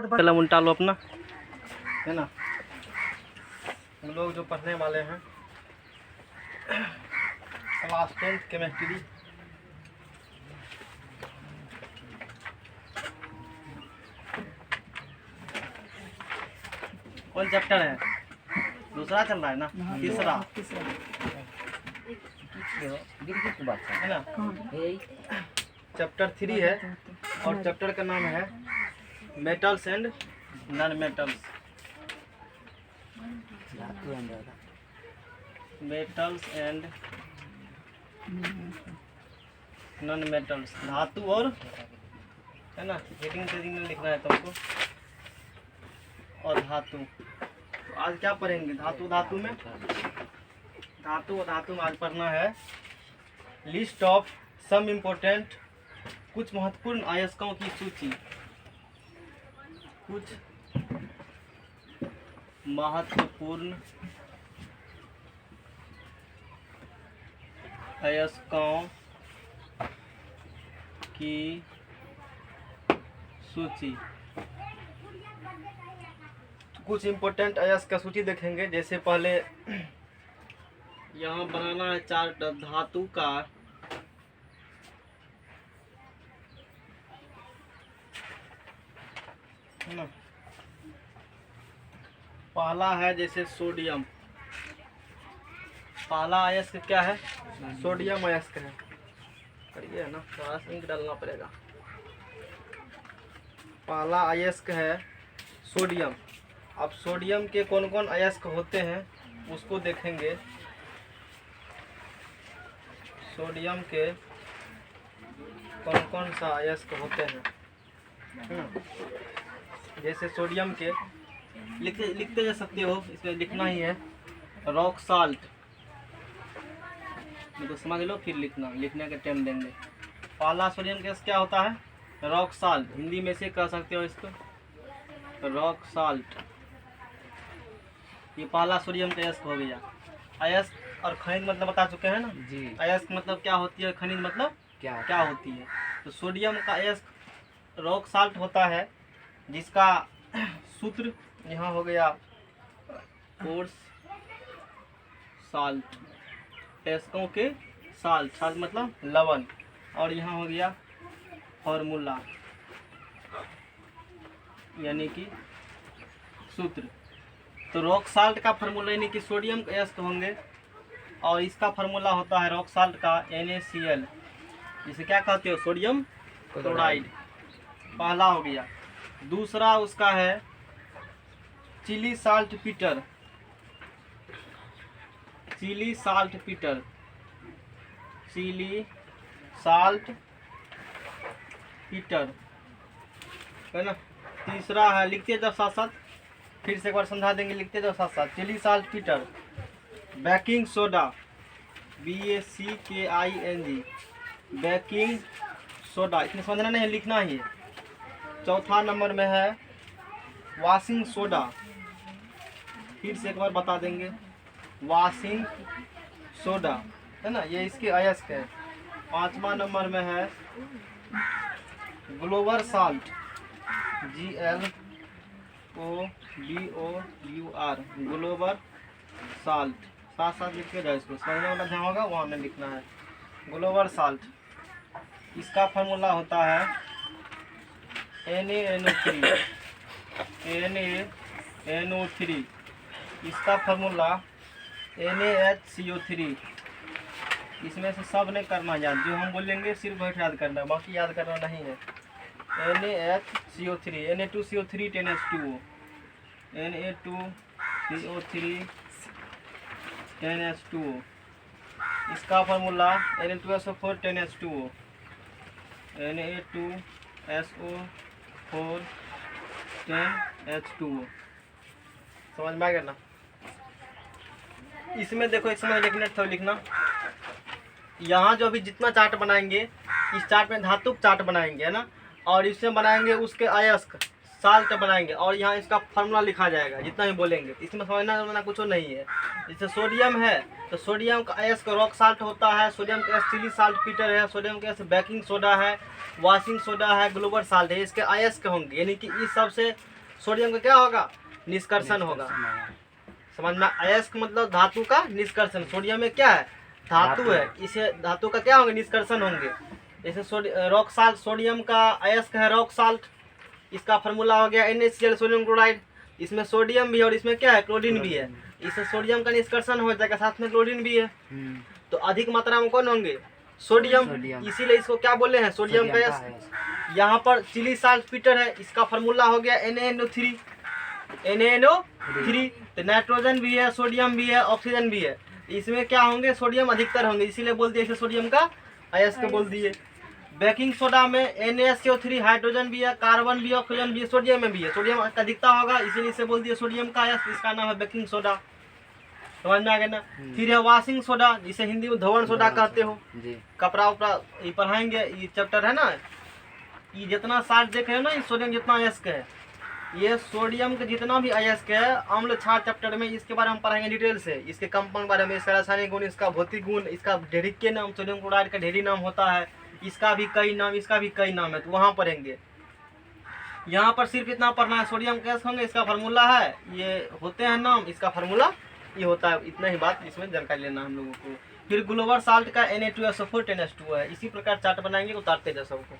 कलम उल्टा लो अपना, है ना। हम लोग जो पढ़ने वाले हैं क्लास 10 केमिस्ट्री, कौन चैप्टर है? दूसरा चल रहा है ना, तीसरा है ना। चैप्टर 3 है और चैप्टर का नाम है metals and non metals. Metals and non metals, धातु और, है ना। हेडिंग में लिखना है तुमको, और धातु। तो आज क्या पढ़ेंगे? धातु में आज पढ़ना है लिस्ट ऑफ सम इम्पोर्टेंट, कुछ महत्वपूर्ण अयस्कों की सूची। कुछ महत्वपूर्ण अयस्कों की सूची। कुछ इम्पोर्टेंट अयस्क का सूची देखेंगे। जैसे पहले यहाँ बनाना है चार्ट धातु का, है ना। पहला है जैसे सोडियम, पहला अयस्क क्या है? सोडियम अयस्क है। करिए ना, थोड़ा सा इंक डालना पड़ेगा। पहला अयस्क है सोडियम। अब सोडियम के कौन कौन अयस्क होते हैं उसको देखेंगे। सोडियम के कौन कौन सा अयस्क होते हैं। जैसे सोडियम के लिखते जा सकते हो, इसमें लिखना ही है रॉक साल्ट। तो समझ लो, फिर लिखने का टाइम देंगे। पहला सोडियम गैस क्या होता है? Rock salt. हिंदी में से कह सकते हो इसको रॉक साल्ट। ये पहला सोडियम का अयस्क हो गया। अयस्क और खनिज मतलब बता चुके हैं ना जी। अयस्क मतलब क्या होती है, खनिज मतलब क्या होती है। तो सोडियम का अयस्क रॉक साल्ट होता है, जिसका सूत्र यहाँ हो गया कोर्स साल्ट, अयस्कों के साल्ट मतलब लवण, और यहाँ हो गया फॉर्मूला यानी कि सूत्र। तो रॉक साल्ट का फार्मूला यानी कि सोडियम के अयस्क होंगे, और इसका फार्मूला होता है रॉक साल्ट का NaCl, जिसे क्या कहते हो? Sodium chloride. पहला हो गया। दूसरा उसका है Chile saltpetre. Chile saltpetre, Chile saltpetre, है ना। तीसरा है, लिखते जाओ साथ साथ, फिर से एक बार समझा देंगे, लिखते जाओ साथ साथ। Chile saltpetre, baking soda, BACKING, baking soda. इसमें समझना नहीं है, लिखना ही है। चौथा नंबर में है वॉशिंग सोडा, फिर से एक बार बता देंगे, वॉशिंग सोडा, है ना। ये इसके अयस्क है। पांचवा नंबर में है Glauber salt, GLOBOUR, Glauber salt. साथ साथ लिख के जाओ, इसको समझने वाला जहाँ होगा वहाँ में लिखना है ग्लोबर साल्ट। इसका फार्मूला होता है NaNO3, इसका फार्मूला NaHCO3। इसमें से सब नहीं करना याद, जो हम बोलेंगे सिर्फ वही याद करना है, बाकी याद करना नहीं है। NaHCO3, Na2CO3 10H2O, Na2CO3 10H2O। इसका formula Na2SO4 10H2O, Na2SO4 10H2O। समझ में आ गया ना। इसमें देखो, एक समय लिखना, यहाँ जो अभी जितना चार्ट बनाएंगे, इस चार्ट में धातु चार्ट बनाएंगे, है ना। और इसमें बनाएंगे उसके अयस्क, साल्ट बनाएंगे और यहाँ इसका फार्मूला लिखा जाएगा जितना भी बोलेंगे। इसमें समझना कुछ नहीं है। जैसे सोडियम है तो सोडियम का एस का रॉक साल्ट होता है, सोडियम का एस चिली साल्ट पीटर है, सोडियम का एस बेकिंग सोडा है, वॉशिंग सोडा है, ग्लोबल साल्ट है। इसके आयस के होंगे, यानी कि इस सब से सोडियम का क्या होगा, निष्कर्षण होगा। समझ में, अयस्क मतलब धातु का निष्कर्षण। सोडियम में क्या है, धातु है, इसे धातु का क्या होंगे, निष्कर्षण होंगे। जैसे रॉक साल्ट, सोडियम का अयस्क है रॉक साल्ट, इसका फार्मूला हो गया NaCl सोडियम क्लोराइड। इसमें सोडियम भी है और इसमें क्या है, क्लोरीन भी है। इससे सोडियम का निष्कर्षण हो जाएगा, साथ में क्लोरीन भी है। तो अधिक मात्रा में कौन होंगे, सोडियम। इसीलिए इसको क्या बोले हैं, सोडियम का अयस्क। यहाँ पर चिली साल्ट पीटर है, इसका फार्मूला हो गया NaNO3। NaNO3 तो नाइट्रोजन भी है, सोडियम भी है, ऑक्सीजन भी है। इसमें क्या होंगे, सोडियम अधिकतर होंगे, इसीलिए बोल दिए इसे सोडियम का अयस्क बोल दिए। बेकिंग सोडा में NaCO3 हाइड्रोजन भी है, कार्बन भी है, ऑक्सीजन भी है, सोडियम में भी है। सोडियम अधिकता होगा, इसीलिए इसे बोल दिए सोडियम का अयस्क, इसका नाम है बेकिंग सोडा। समझ में आ गया ना। फिर है वॉशिंग सोडा, जिसे हिंदी में धोवन सोडा कहते हो। कपड़ा उपड़ा ये पढ़ाएंगे, ये चैप्टर है ना। ये जितना साल्ट देखे हो ना, ये सोडियम जितना अयस्क है, ये सोडियम का जितना भी अयस्क है अम्ल क्षार चैप्टर में इसके बारे में हम पढ़ाएंगे डिटेल से। इसके कंपाउंड बारे में, इसका रासायनिक गुण, इसका भौतिक गुण, इसका ढेरी के नाम, सोडियम क्लोराइड का ढेरी नाम होता है, इसका भी कई नाम, इसका भी कई नाम है, तो वहाँ पढ़ेंगे। यहाँ पर सिर्फ इतना पढ़ना है, सोडियम कैसे होंगे, इसका फार्मूला है, ये होते हैं नाम, इसका फार्मूला ये होता है। इतना ही बात इसमें जानकारी लेना हम लोगों को। फिर ग्लोबल साल्ट का Na2SO4 10H2 है। इसी प्रकार चार्ट बनाएंगे, उतारते जाए सबको।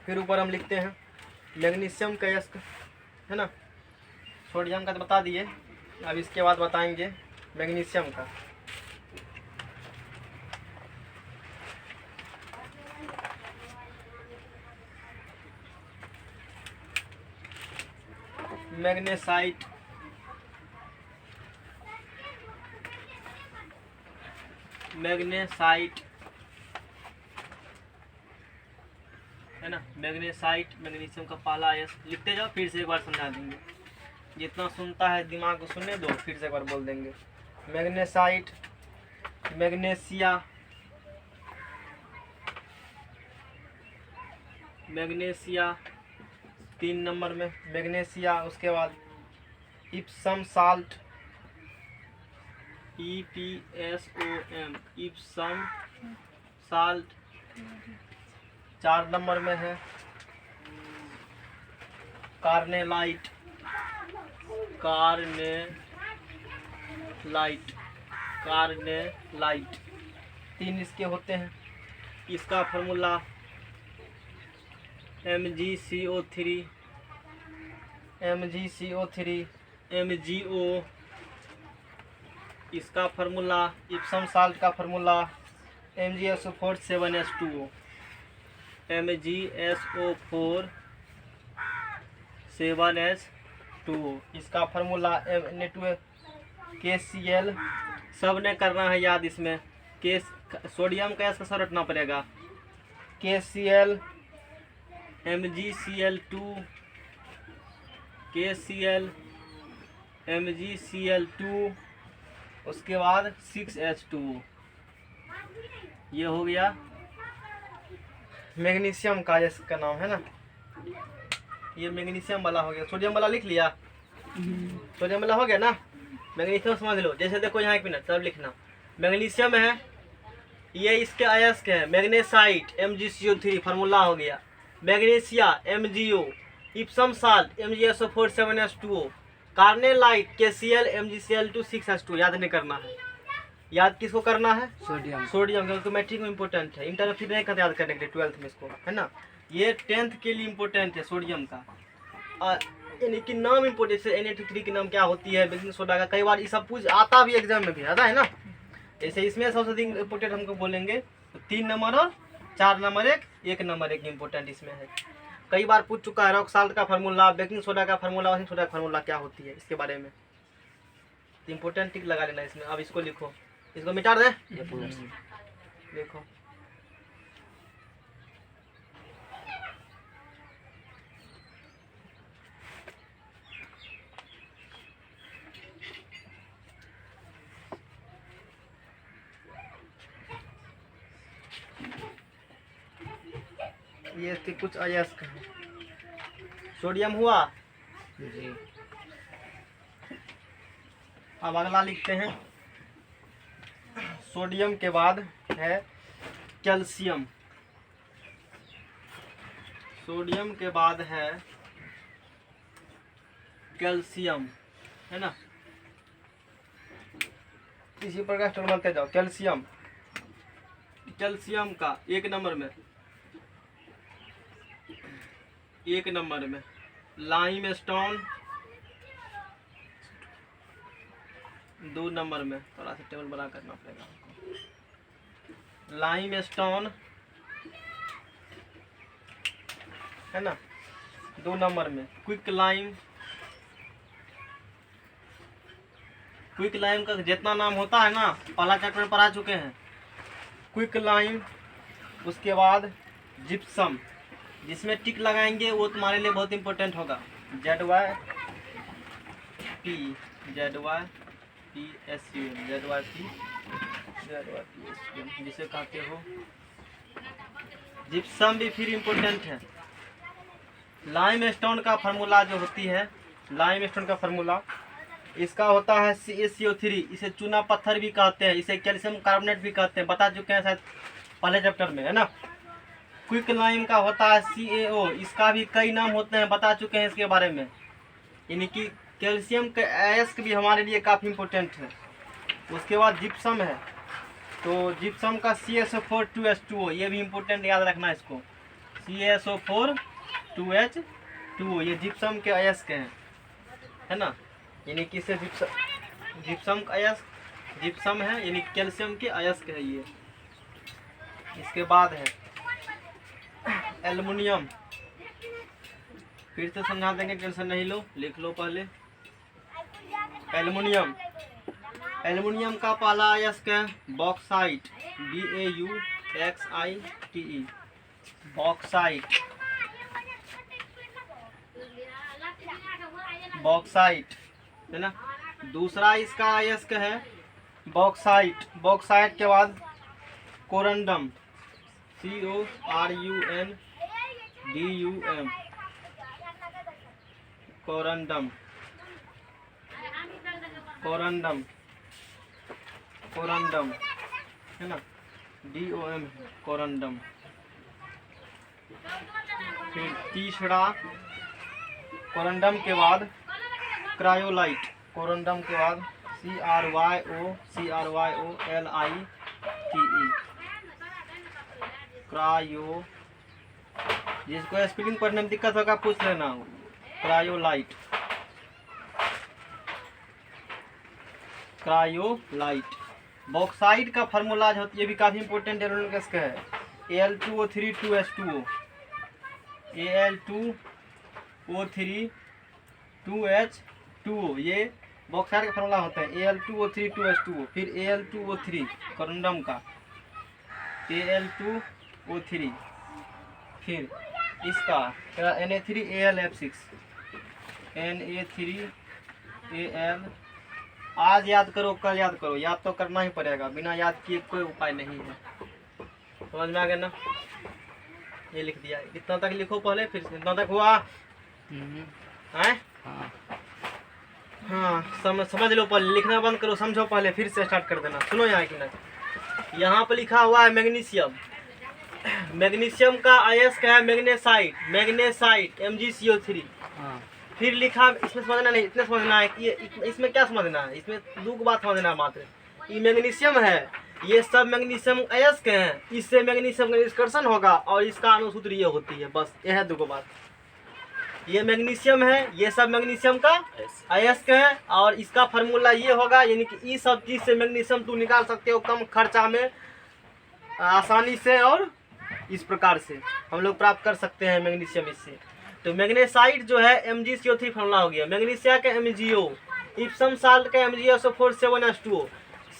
फिर ऊपर हम लिखते हैं मैग्नीशियम का अयस्क, है ना। सोडियम का तो बता दिए, अब इसके बाद बताएंगे मैग्नीशियम का। मैग्नेसाइट, मैग्नेसाइट है ना, मैग्नेसाइट मैग्नीशियम का पहला अयस्क। लिखते जाओ, फिर से एक बार समझा देंगे। जितना सुनता है दिमाग को सुनने दो, फिर से एक बार बोल देंगे। मैग्नेसाइट, मैग्नेशिया, मैग्नेशिया 3 नंबर में मैग्नेशिया। उसके बाद Epson salt, EPSOM, Epson salt 4 number में है। कार्नेलाइट, कार्नेलाइट, कार्नेलाइट 3 इसके होते हैं। इसका फार्मूला MgCO3, MgCO3, MgO। इसका फार्मूला इप्सम साल्ट का formula MgSO4 7H2O, MgSO4 7H2O। इसका फार्मूला KCl। सब ने करना है याद, इसमें के सोडियम का इसका सब रटना पड़ेगा। KCl, MgCl2, KCl, MgCl2, उसके बाद 6H2O। ये हो गया मैग्नीशियम का इसका नाम है ना। ये मैग्नीशियम वाला हो गया। सोडियम वाला लिख लिया, सोडियम वाला हो गया ना। मैग्नीशियम समझ लो, जैसे देखो यहाँ एक मिनट तब लिखना। मैग्नीशियम है, ये इसके अयस्क है मैग्नेसाइट MgCO3 फार्मूला हो गया। Magnesia MgO, Epson salt MgSO4 7H2O, carnallite KCl MgCl2 6H2। याद नहीं करना है, याद किसको करना है, सोडियम। सोडियम क्योंकि मैट्रिक में इंपॉर्टेंट है, इंटर में फिर नहीं करते याद करने के लिए, 12th में इसको, है ना। ये 10th के लिए इम्पोर्टेंट है सोडियम का। यानी कि नाम इम्पोर्टेंट है, Na2 की नाम क्या होती है, बेकिंग सोडा का। कई बार ये सब पूछ आता भी एग्जाम में भी आता है ना। जैसे इसमें सबसे अधिक इम्पोर्टेंट हमको बोलेंगे तो 3 नंबर और 4 नंबर 1 नंबर 1 इम्पोर्टेंट इसमें है। कई बार पूछ चुका है रॉक साल्ट का फार्मूला, बेकिंग सोडा का फार्मूला, वॉशिंग सोडा का फार्मूला क्या होती है, इसके बारे में इम्पोर्टेंट टिक लगा लेना इसमें। अब इसको लिखो, इसको मिटा दे, देखो ये इसके कुछ अयस्क है। सोडियम हुआ जी। अब अगला लिखते हैं। सोडियम के बाद है कैल्शियम। सोडियम के बाद है कैल्शियम, है ना। इसी प्रकार से बनते जाओ। कैल्शियम, कैल्शियम का एक नंबर में लाइम स्टोन, 2 नंबर में, थोड़ा सा टेबल बड़ा करना पड़ेगा हमको। लाइम स्टोन, है ना, 2 नंबर में। क्विक लाइम का जितना नाम होता है ना, पहला चैप्टर में पढ़ा चुके हैं। क्विक लाइम, उसके बाद जिप्सम, जिसमें टिक लगाएंगे वो तुम्हारे लिए बहुत इंपॉर्टेंट होगा। ZYPSUM, जिसे कहते हो। जिप्सम भी फिर इम्पोर्टेंट है। लाइम स्टोन का फार्मूला जो होती है, लाइम स्टोन का फार्मूला इसका होता है CaCO3। इसे चूना पत्थर भी कहते हैं, इसे कैल्शियम कार्बोनेट भी कहते हैं, बता चुके हैं शायद पहले चैप्टर में, है ना। क्विक लाइम का होता है CaO, इसका भी कई नाम होते हैं, बता चुके हैं इसके बारे में। यानी कि कैल्शियम के अयस्क भी हमारे लिए काफ़ी इम्पोर्टेंट है। उसके बाद जिप्सम है, तो जिप्सम का CaSO4 2H2O, ये भी इम्पोर्टेंट, याद रखना इसको। CaSO4 2H2O, ये जिप्सम के अयस्क हैं, है ना। यानी कि इसे जिप्सम का अयस्क, जिप्सम है यानी कैल्शियम के अयस्क है ये। इसके बाद है एल्युमिनियम, फिर से समझा देंगे, टेंशन नहीं लो, लिख लो पहले। एल्युमिनियम का पहला अयस्क है बॉक्साइट, BAUXITE, बॉक्साइट, है ना। दूसरा इसका अयस्क है बॉक्साइट के बाद कोरंडम, CORUNDUM, कोरंडम, है ना, DOM, कोरंडम। फिर तीसरा कोरंडम के बाद क्रायोलाइट, कोरंडम के बाद CRYOLITE, क्रायो, जिसको स्पेलिंग पढ़ने में दिक्कत होगा पूछ लेना। क्रायोलाइट, बॉक्साइट का फार्मूला जो ये भी काफ़ी इंपॉर्टेंट है, Al2O3 2H2O, Al2O3 2H2O, ये बॉक्साइट का फार्मूला होता है, Al2O3 2H2O। फिर Al2O3 कोरंडम का, Al2O3, फिर इसका Na3AlF6, Na3Al। आज याद करो, कल याद करो, याद तो करना ही पड़ेगा, बिना याद किए कोई उपाय नहीं है। समझ में आ गया ना। ये लिख दिया, इतना तक लिखो पहले, फिर इतना तक हुआ है। हाँ, समझ लो पहले, लिखना बंद करो, समझो पहले, फिर से स्टार्ट कर देना। सुनो यहाँ कि ना, यहाँ पर लिखा हुआ है मैग्नीशियम। मैग्नीशियम का अयस्क है मैग्नेसाइट, MgCO3। फिर लिखा, इसमें समझना नहीं, इतने समझना है कि इसमें क्या समझना है, इसमें 2 बात समझना है मात्र। ये मैग्नीशियम है, ये सब मैग्नीशियम अयस्क हैं, इससे मैग्नीशियम का निष्कर्षण होगा और इसका अनुसूत्र ये होती है, बस यह है 2 बात। ये मैग्नीशियम है, ये सब मैग्नीशियम का अयस्क है, और इसका फार्मूला ये होगा, यानी कि इस सब चीज़ से मैग्नीशियम तुम निकाल सकते हो कम खर्चा में, आसानी से, और इस प्रकार से हम लोग प्राप्त कर सकते हैं मैग्नीशियम इससे। तो मैग्नेसाइट जो है MgCO3 फार्मूला हो गया, मैग्नीशिया का MgO, इप्सम साल्ट का MgSO4 7H2O,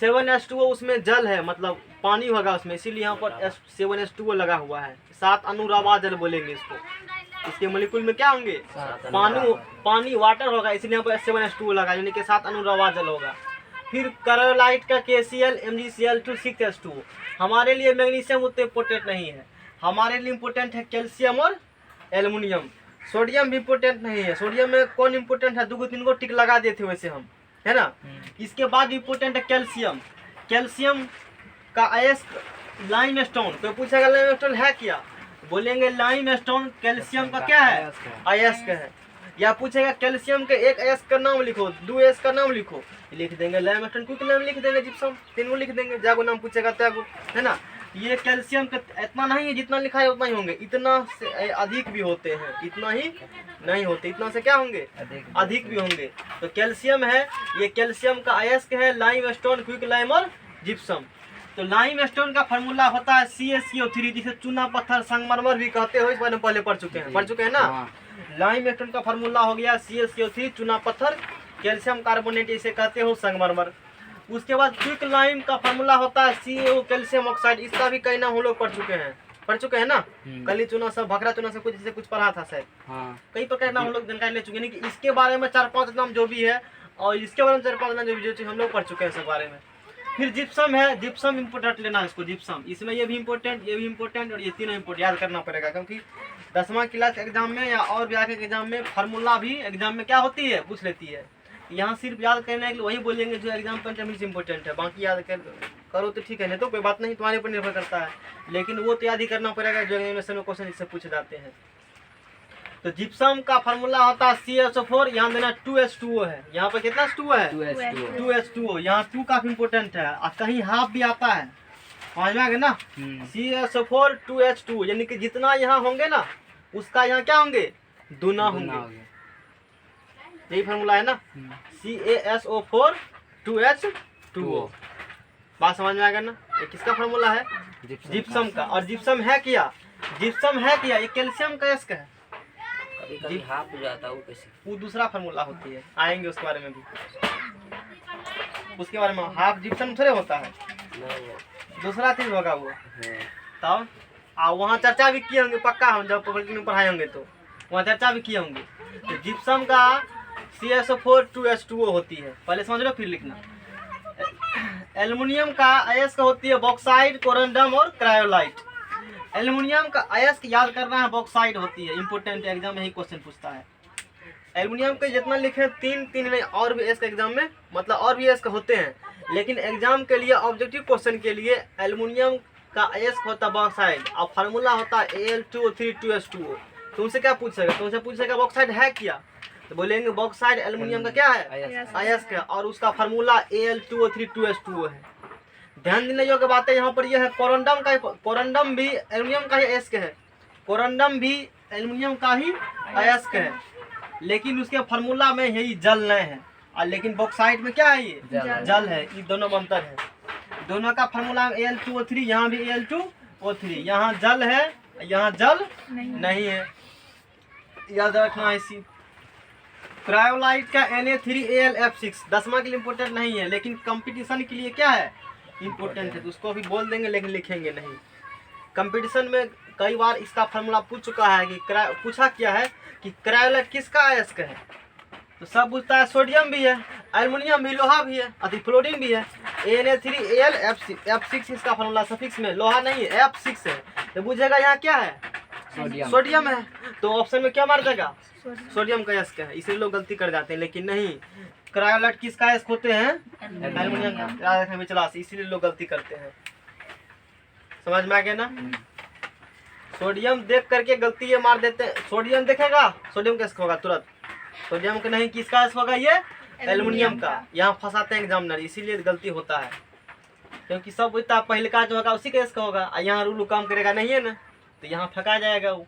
7H2O उसमें जल है, मतलब पानी होगा उसमें, इसीलिए यहाँ पर 7H2O लगा हुआ है। 7 अनुरवा जल बोलेंगे इसको, इसके मोलिक्यूल में क्या होंगे, पानी वाटर होगा, इसलिए यहाँ पर 7H2O लगा, यानी कि 7 अनुरवा जल होगा। फिर क्रायोलाइट का KCl MgCl2 6H2O। हमारे लिए मैग्नीशियम उतने इम्पोर्टेंट नहीं है, हमारे लिए इम्पोर्टेंट है कैल्शियम और एल्युमिनियम। सोडियम भी इम्पोर्टेंट नहीं है। सोडियम में कौन इम्पोर्टेंट है, 2-3 को टिक लगा देते वैसे हम, है ना। इसके बाद इम्पोर्टेंट है कैल्शियम। कैल्शियम का अयस्क लाइम स्टोन। कोई पूछेगा लाइम स्टोन है क्या, बोलेंगे लाइम स्टोन कैल्शियम का क्या है, अयस्क है। या पूछेगा कैल्शियम के एक अयस्क का नाम लिखो, 2 अयस्क का नाम लिखो, लिख देंगे लाइम स्टोन, कुछ नाम लिख देंगे, जिप्सम 3 को लिख देंगे, जागो नाम पूछेगा त्यागो, है ना। ये कैल्शियम का इतना नहीं है, जितना लिखा है उतना ही होंगे, इतना से अधिक भी होते हैं, इतना ही नहीं होते, इतना से क्या होंगे, अधिक भी होंगे। तो कैल्शियम है, ये कैल्शियम का अयस्क है लाइम स्टोन, क्विक लाइम और जिप्सम। तो लाइम स्टोन का फार्मूला होता है CaCO3, जिसे चूना पत्थर संगमरमर भी कहते हो, इस बारे में पहले पढ़ चुके हैं ना। लाइम स्टोन का फार्मूला हो गया CaCO3 चूना पत्थर, कैल्शियम कार्बोनेट इसे कहते हो संगमरमर। उसके बाद क्विक लाइम का फार्मूला होता है CO कैल्शियम ऑक्साइड, इसका भी कई नाम हम लोग पढ़ चुके हैं ना। कली चूना सब, भखरा चूना सब, कुछ पढ़ा था शायद। कई प्रकार नाम हम लोग जानकारी ले चुके हैं कि इसके बारे में 4-5 नाम जो भी है, और इसके बारे में 4-5 नाम जो चीज हम लोग पढ़ चुके हैं सब बारे में। फिर जिप्सम है, जिप्सम इम्पोर्टेंट लेना है इसको, जिप्सम। इसमें ये भी इम्पोर्टेंट, ये भी इम्पोर्टेंट और ये तीनों इम्पोर्टेंट याद करना पड़ेगा, क्योंकि 10वां क्लास एग्जाम में या और भी आगे के एग्जाम में फार्मूला भी एग्जाम में क्या होती है, पूछ लेती है। यहाँ सिर्फ याद करने के लिए वही बोलेंगे जो एग्जाम पर इम्पोर्टेंट है, बाकी याद करो तो ठीक है, नहीं तो कोई बात नहीं, तुम्हारे ऊपर निर्भर करता है, लेकिन वो तो याद ही करना पड़ेगा जो एग्जामिनेशन में क्वेश्चन इससे पूछे जाते हैं। तो जिप्सम का फार्मूला होता है CaSO4, यहाँ देना 2H2O है, यहाँ पर कितना H2O है, 2H2O। यहाँ 2 काफी इम्पोर्टेंट है, और कहीं हाफ भी आता है, समझ में आ गया ना। CaSO4 2H2O, यानी कि जितना यहाँ होंगे ना, उसका यहाँ क्या होंगे, दूना होंगे, यही फार्मूला है ना। CaSO4 2H2O, बात समझ में आ गया ना। ये किसका फार्मूला है, जिप्सम का। और जिप्सम है क्या, जिप्सम है क्या, ये कैल्शियम का अयस्क है। कभी हाफ हो जाता है, वो कैसे, वो दूसरा फार्मूला होती है, आएंगे उसके बारे में भी, उसके बारे में। हाफ जिप्सम थोड़े होता है, दूसरा चीज होगा वो। तब वहाँ चर्चा भी किए होंगे पक्का, हम जब पब्लिक में पढ़ाए होंगे तो वहाँ चर्चा भी किए होंगे। तो जिप्सम का CaSO4 2H2O होती है, पहले समझ लो फिर लिखना। एल्युमिनियम का अयस्क होती है बॉक्साइट, कोरंडम और क्रायोलाइट। एल्युमिनियम का अयस्क याद करना है, बॉक्साइट होती है, इंपॉर्टेंट एग्जाम में यही क्वेश्चन पूछता है। एल्युमिनियम के जितना लिखे 3 नहीं, और भी अयस्क एग्जाम में, मतलब और भी अयस्क होते हैं, लेकिन एग्जाम के लिए ऑब्जेक्टिव क्वेश्चन के लिए एल्युमिनियम का अयस्क होता है बॉक्साइड, और फार्मूला होता है Al2O3 2H2O। तुमसे क्या पूछेगा, तुमसे पूछेगा बॉक्साइड है क्या, तो बोलेंगे बॉक्साइड एल्युमिनियम का क्या है, अयस्क है, और उसका फार्मूला Al2O3 2H2O है। ध्यान देने योग्य बात है यहाँ पर यह है, कोरंडम का, कोरंडम भी एल्युमिनियम का ही अयस्क है, कोरंडम भी एल्युमिनियम का ही अयस्क है, लेकिन उसके फार्मूला में यही जल नहीं है, और लेकिन बॉक्साइट में क्या है, ये जल है। ये दोनों में अंतर है, दोनों का फार्मूला Al2O3, यहाँ भी Al2O3, यहाँ जल है, यहाँ जल नहीं है, याद रखना इसी। क्रायोलाइट का Na3AlF6 10वां के लिए इम्पोर्टेंट नहीं है, लेकिन कंपटीशन के लिए क्या है, इम्पोर्टेंट है, तो उसको भी बोल देंगे लेकिन लिखेंगे नहीं। कंपटीशन में कई बार इसका फार्मूला पूछ चुका है कि पूछा क्या है कि क्रायोलाइट किसका अयस्क है, तो सब पूछता है सोडियम भी है, एल्युमिनियम भी, लोहा भी है, अति फ्लोरीन भी है। Na3AlF6 इसका फार्मूला, सफिक्स में लोहा नहीं है, F6 है, तो बुझेगा यहाँ क्या है, सोडियम है, तो ऑप्शन में क्या मार देगा, सोडियम का अयस्क है। इसलिए लोग गलती कर जाते हैं, लेकिन नहीं, क्रायोलाइट किसका अयस्क होते हैं, एल्युमिनियम का, याद रखने में चला, इसीलिए लोग गलती करते हैं। समझ में आ गया ना। सोडियम देख करके गलती ये मार देते हैं, सोडियम देखेगा सोडियम का अयस्क होगा तुरंत, सोडियम का नहीं, किसका अयस्क होगा, ये एल्युमिनियम का। यहाँ फंसाते हैं एग्जामिनर, इसीलिए गलती होता है, क्योंकि सब पूछता है पहले का जो होगा उसी का अयस्क होगा, यहाँ रूल काम करेगा नहीं है ना, तो यहाँ फेंका जाएगा वो।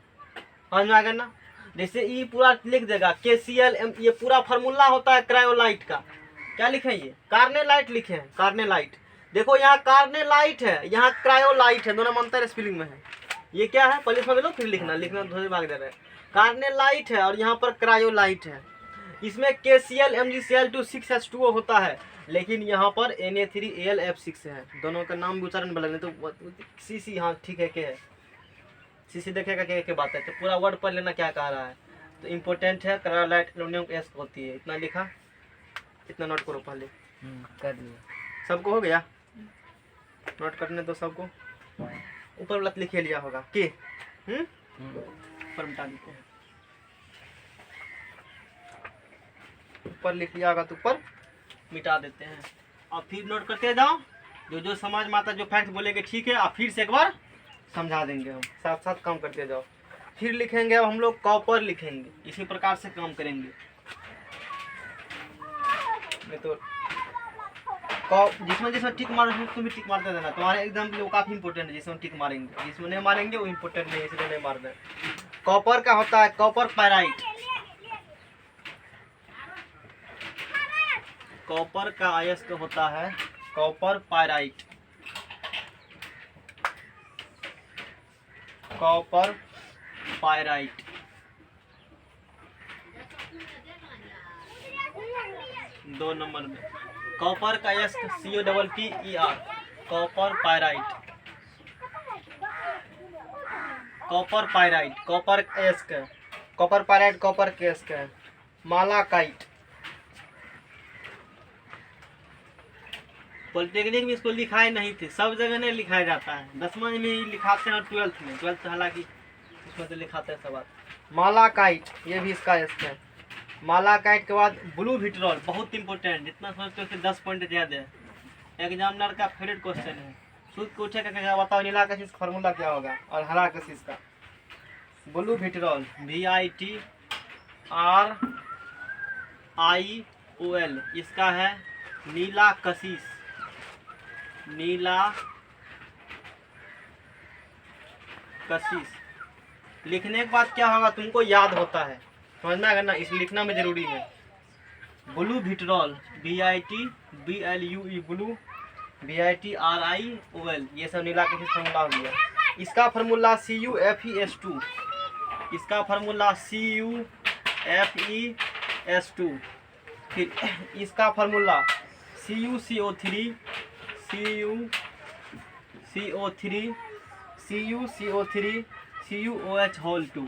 समझ में आ गया ना। जैसे ये पूरा लिख देगा KCl, ये पूरा फार्मूला होता है क्रायोलाइट का, क्या लिखे, ये कार्नेलाइट लिखे हैं, कार्नेलाइट। देखो यहाँ कार्नेलाइट है, यहाँ क्रायोलाइट है, दोनों में अंतर स्पेलिंग में है। ये क्या है, पहले समझ लो फिर लिखना थोड़े भाग दे रहे हैं। कार्नेलाइट है और यहाँ पर क्रायोलाइट है। इसमें KCl MgCl2 6H2O होता है, लेकिन यहाँ पर Na3AlF6 है। दोनों का नाम भी उच्चारण बदलने, तो CC, हाँ ठीक है, के है, CC देखेगा के बात है, तो पूरा वर्ड पढ़ लेना क्या कह रहा है। तो इम्पोर्टेंट है, क्रायोलाइट एल्युमिनियम का अयस्क होती है, इतना लिखा, इतना नोट करो पहले, कर लिया, सबको हो गया, नोट करने दो सबको। ऊपर वाला लिखे लिया होगा के। ऊपर मिटा देते हैं, ऊपर लिख लिया होगा तो ऊपर मिटा देते हैं। और फिर नोट करते जाओ, जो जो समाज माता जो फैक्ट बोलेंगे ठीक है, आप फिर से एक बार समझा देंगे, हम साथ साथ काम करते जाओ। फिर लिखेंगे अब हम लोग कॉपर लिखेंगे, इसी प्रकार से काम करेंगे। नहीं तो जिसमें जिसमें टिक मार तुम भी टिक मारते देना, तुम्हारे एग्जाम के लिए वो काफी इंपॉर्टेंट है। जिसमें टिक मारेंगे, जिसमें नहीं मारेंगे वो इंपॉर्टेंट नहीं है, इसलिए नहीं मार दें। कॉपर का होता है कॉपर पायराइट। कॉपर का अयस्क होता है copper pyrite. Copper pyrite. 2 number में कॉपर का अयस्क COPPER, copper pyrite. Copper pyrite copper अयस्क है, कॉपर पायराइट कॉपर के अयस्क है। मालाकाइट, पॉलिटेक्निक में इसको लिखाए नहीं थे, सब जगह नहीं लिखाया जाता है, 10वीं में ही लिखाते हैं और 12th में, 12th हालांकि इसमें तो लिखाते हैं सब बात। मालाकाइट ये भी इसका अयस्क है। मालाकाइट के बाद ब्लू विट्रॉल, बहुत इंपॉर्टेंट, जितना समझते हो उससे 10 पॉइंट ज्यादा है। एग्जामिनर का फेवरेट क्वेश्चन है, सूद पूछेगा क्या बताओ नीला कशिश का फॉर्मूला क्या होगा और हरा कशिश का। ब्लू विट्रॉल VITRIOL, इसका है नीला कशिश। नीला कशिश लिखने के बाद क्या होगा, तुमको याद होता है, समझना है ना, इस लिखना में जरूरी है। Blue vitriol BITBLUE blue VITRIOL, ये सब नीला कशिश फॉर्मूला हो गया। इसका फार्मूला CuFeS2, इसका फार्मूला CuFeS2। फिर इसका फार्मूला CuCO3 CuOH2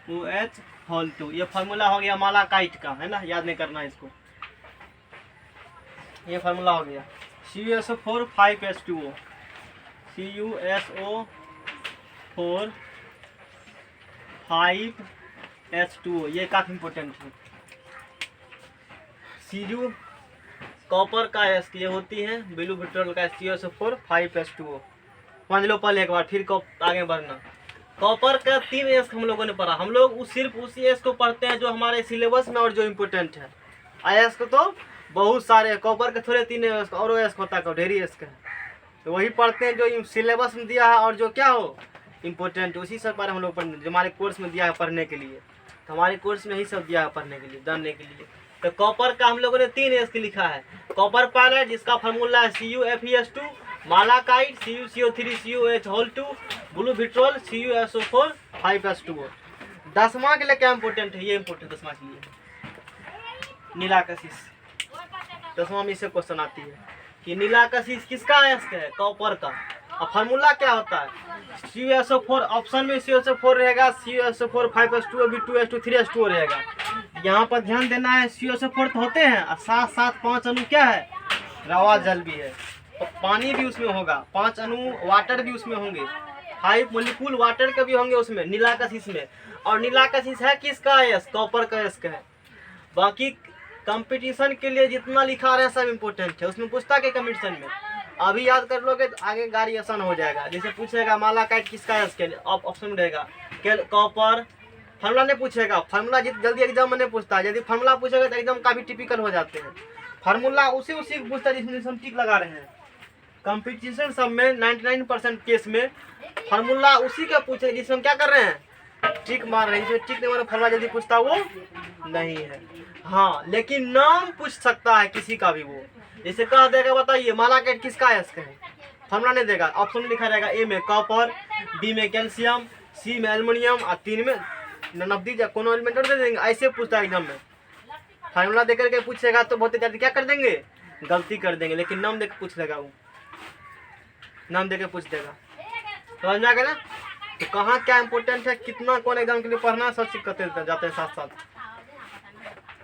CuOH2। ये फार्मूला हो गया मालाकाइट का, है ना, याद नहीं करना इसको। ये फार्मूला हो गया CuSO4 5H2O, CuSO4 5H2O, ये काफी इंपॉर्टेंट है। Cu कॉपर का अयस्क ये होती है, ब्लू विट्रॉल का CuSO4 5H2O। समझ लो पहले एक बार, फिर आगे बढ़ना। कॉपर का 3 अयस्क हम लोगों ने पढ़ा, हम लोग सिर्फ उसी अयस्क को पढ़ते हैं जो हमारे सिलेबस में और जो इम्पोर्टेंट है। अयस्क तो बहुत सारे, कॉपर के थोड़े 3 अयस्क और अयस्क होता है, ढेरी अयस्क है, तो वही पढ़ते हैं जो सिलेबस में दिया है और जो क्या हो इम्पोर्टेंट, उसी सब पर हम लोग पढ़ने, जो हमारे कोर्स में दिया है पढ़ने के लिए, तो हमारे कोर्स में ही सब दिया है पढ़ने के लिए, जानने के लिए। तो कॉपर का हम लोगों ने 3 अयस्क लिखा है। कॉपर पायराइट जिसका फार्मूला है CuFeS2, मालाकाइट CuCO3 CuOH2, blue vitriol CuSO4 5H2O। 10वां के लिए क्या इंपॉर्टेंट है, ये इंपॉर्टेंट 10वां के लिए नीला कशिश। 10वां में इससे क्वेश्चन आती है कि नीला कशिश किसका अयस्क है, कॉपर का। और फार्मूला क्या होता है CuSO4, ऑप्शन में CuSO4 रहेगा, CuSO4 5H2O भी 2H2 3H2O रहेगा। यहाँ पर ध्यान देना है, CuSO4 तो होते हैं और साथ साथ 5 अणु क्या है, रवा जल भी है, तो पानी भी उसमें होगा, 5 अणु वाटर भी उसमें होंगे, 5 मोलिक्यूल वाटर के भी होंगे उसमें नीला कशिश में। और नीला कशिश है किसका अयस्क, कॉपर का अयस्क है। बाकी कंपटीशन के लिए जितना लिखा रहे सब इम्पोर्टेंट है, उसमें पूछता है कंपटीशन में, अभी याद कर लोगे तो आगे गाड़ी आसान हो जाएगा। जैसे पूछेगा मालाकाइट किसका अयस्क है, ऑप्शन में रहेगा कॉपर, फार्मूला नहीं पूछेगा, फार्मूला जल्दी एग्जाम में नहीं पूछता है, यदि फार्मूला पूछेगा तो एग्जाम काफी टिपिकल हो जाते हैं। फार्मूला उसी पूछता है जिसमें हम टिक लगा रहे हैं। कंपटीशन सब में 99% केस में फार्मूला उसी का पूछे जिसमें हम क्या कर रहे हैं, टिक मार रहे हैं। जिसमें टिक नहीं मार फार्मूला जल्दी पूछता वो नहीं है। हाँ, लेकिन नाम पूछ सकता है किसी का भी, वो जैसे कह देगा बताइए मालाकाइट किसका अयस्क है, फार्मूला नहीं देगा, ऑप्शन में लिखा रहेगा ए में कॉपर, बी में कैल्शियम, सी में एल्युमिनियम और 3 में नकदी कोनो एलिमेंट दे देंगे। ऐसे पूछता है एग्जाम में, फार्मूला देकर के पूछेगा तो बहुत जल्दी क्या कर देंगे, गलती कर देंगे। लेकिन नाम देकर पूछ लेगा, वो नाम देकर पूछ देगा, समझ में आ गया ना। तो कहाँ क्या इंपॉर्टेंट है, कितना कौन एग्जाम के लिए पढ़ना, सब चीज करते जाते हैं साथ साथ,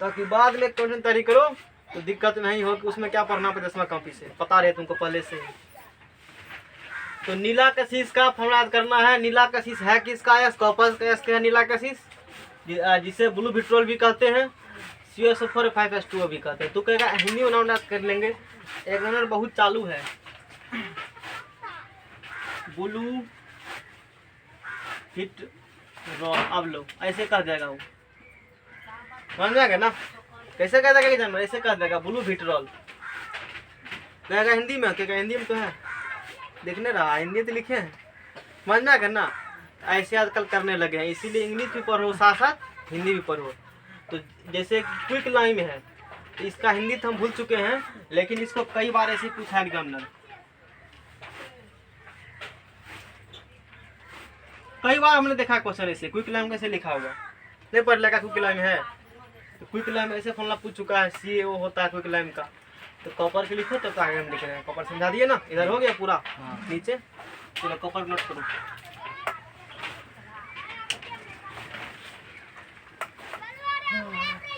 ताकि बाद में क्वेश्चन तैयारी करो तो दिक्कत नहीं हो कि उसमें क्या पढ़ना पड़े, 10वां कॉपी से पता रहे तुमको पहले से ही। तो नीला कशिश का फॉर्मूला याद करना है। नीला कशिश है किसका एस? कॉपर का एस का है नीला कशिश, जिसे ब्लू विट्रोल भी कहते हैं, COSO4 5H2O भी कहते हैं। तो कहेगा हिंदी में नाम याद कर लेंगे। एग्जामिनर बहुत चालू है। ब्लू विट्रोल, अब लो ऐसे कह जाएगा वो, समझ जाएगा ना? कैसे कह देगा एग्जामिनर? ऐसे कह देगा ब्लू विट्रोल। कहेगा हिंदी में, कहेगा हिंदी में तो है, देखने रहा हिंदी तो लिखे हैं, समझ में आएगा ना? ऐसे आजकल करने लगे हैं, इसीलिए इंग्लिश भी पढ़ो साथ साथ हिंदी भी पढ़ो। तो जैसे क्विक लाइन है, तो इसका हिंदी तो हम भूल चुके हैं, लेकिन इसको कई बार ऐसे पूछा है एग्जामिनर, कई बार हमने देखा क्वेश्चन ऐसे क्विक लाइन कैसे लिखा होगा, नहीं पढ़ लेगा क्विक लाइन है। तो क्विक लाइन ऐसे फॉर्मूला पूछ चुका है, CAO होता है क्विक लाइन का। तो कॉपर के लिखो तब तो आगे हम लिख रहे हैं। कॉपर समझा दिए ना? इधर हो गया पूरा नीचे। चलो कॉपर नोट करो।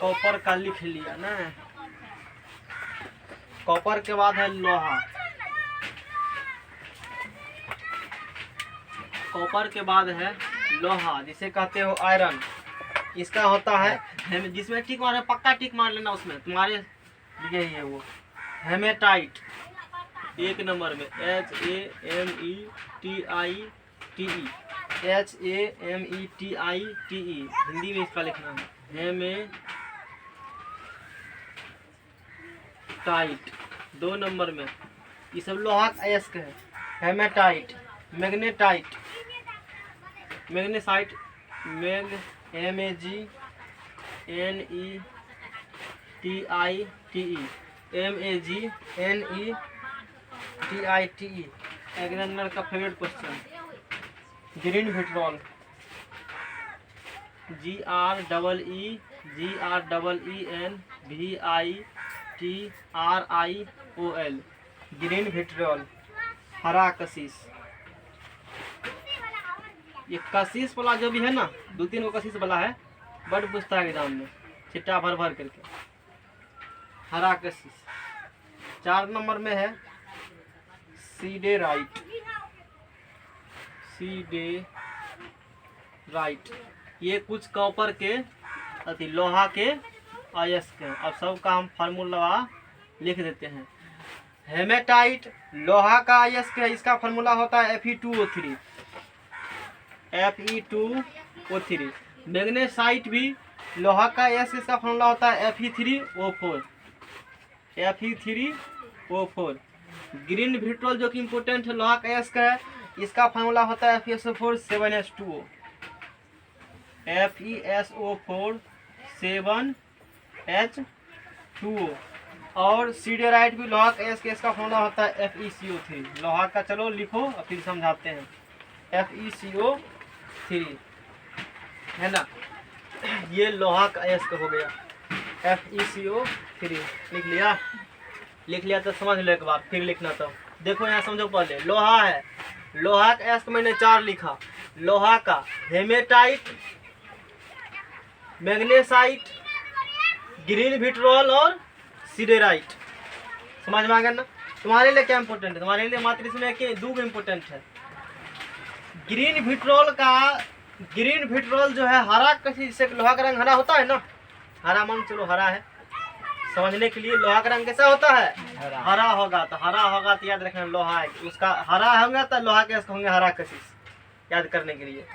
कॉपर का लिख लिया ना। कॉपर के बाद है लोहा। कॉपर के बाद है लोहा, जिसे कहते हो आयरन। इसका होता है जिसमें टिक मार, पक्का टिक मार लेना उसमें, तुम्हारे लिए ही है वो, हेमेटाइट। एक नंबर में HAMETITE, HAMETITE, हिंदी में इसका लिखना है हेमेटाइट। 2 नंबर में ये सब लोहा का अयस्क है। Hematite, magnetite, magnesite, MAGNETITE, MAGNETITE। Examiner का favourite question, green vitriol, GREENVITRIOL, green vitriol, हरा कशिश। ये कशिश वाला जो भी है ना, 2-3 को कशिश वाला है, बड़ पूछता है एग्जाम में, छिट्टा भर भर करके। हरा कशिश। 4 नंबर में है सीडेराइट। सीडेराइट, ये कुछ कॉपर के लोहा के अयस्क हैं। अब सबका हम फार्मूला लिख देते हैं। हेमेटाइट लोहा का अयस्क है, इसका फार्मूला होता है Fe2O3, Fe2O3। मैग्नेसाइट भी लोहा का अयस्क, इसका फार्मूला होता है Fe3O4। ग्रीन विट्रोल जो कि इम्पोर्टेंट है, लोहा का अयस्क है, इसका फार्मूला होता है FeSO4 7H2O, FeSO4 7H2O। और सीडेराइट भी लोहा का अयस्क, इसका फार्मूला होता है FeCO3। लोहा का चलो लिखो और फिर समझाते हैं। FeCO3 है ना, ये लोहा का अयस्क हो गया। FeCO3 लिख लिया तो समझ लो एक बार, फिर लिखना। तो देखो यहाँ समझो, पहले लोहा है, लोहा का अयस्क मैंने 4 लिखा। लोहा का हेमेटाइट, मैग्नेसाइट, ग्रीन विट्रोल और सीडेराइट। समझ में आ गया ना? तुम्हारे लिए क्या इंपॉर्टेंट है? तुम्हारे लिए मात्र इसमें कि 2 इम्पोर्टेंट है। ग्रीन विट्रोल जो है हरा कशिश से, लोहा का रंग हरा होता है ना, हरा मान चलो हरा है, समझने के लिए लोहा का रंग कैसा होता है? हरा होगा। तो हरा होगा तो याद रखना लोहा है, उसका हरा होगा तो लोहा के होंगे हरा कशिश, याद करने के लिए।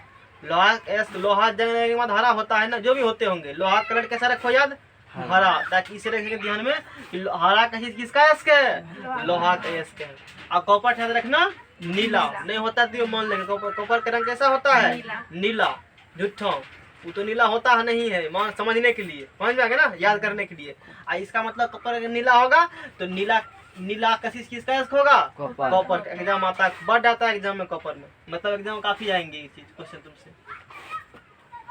लोहा जलने के बाद हरा होता है ना, जो भी होते होंगे। लोहा कलर कैसा रखो याद? हरा, ताकि इसे रखेंगे ध्यान में कि हरा कशिश किसका अयस्क है? लोहा का अयस्क है। और कॉपर याद रखना नीला, नहीं होता तो मान लेंगे। कॉपर का रंग कैसा होता है? नीला। झूठा, वो तो नीला होता है नहीं है, मान समझने के लिए, समझ में आ गया ना, याद करने के लिए। इसका मतलब कॉपर अगर नीला होगा तो नीला कशिश किसका अयस्क होगा? कॉपर का। एग्जाम आता है, बढ़ आता है एग्जाम में कॉपर में, मतलब एग्जाम काफी आएंगे ये चीज क्वेश्चन तुमसे,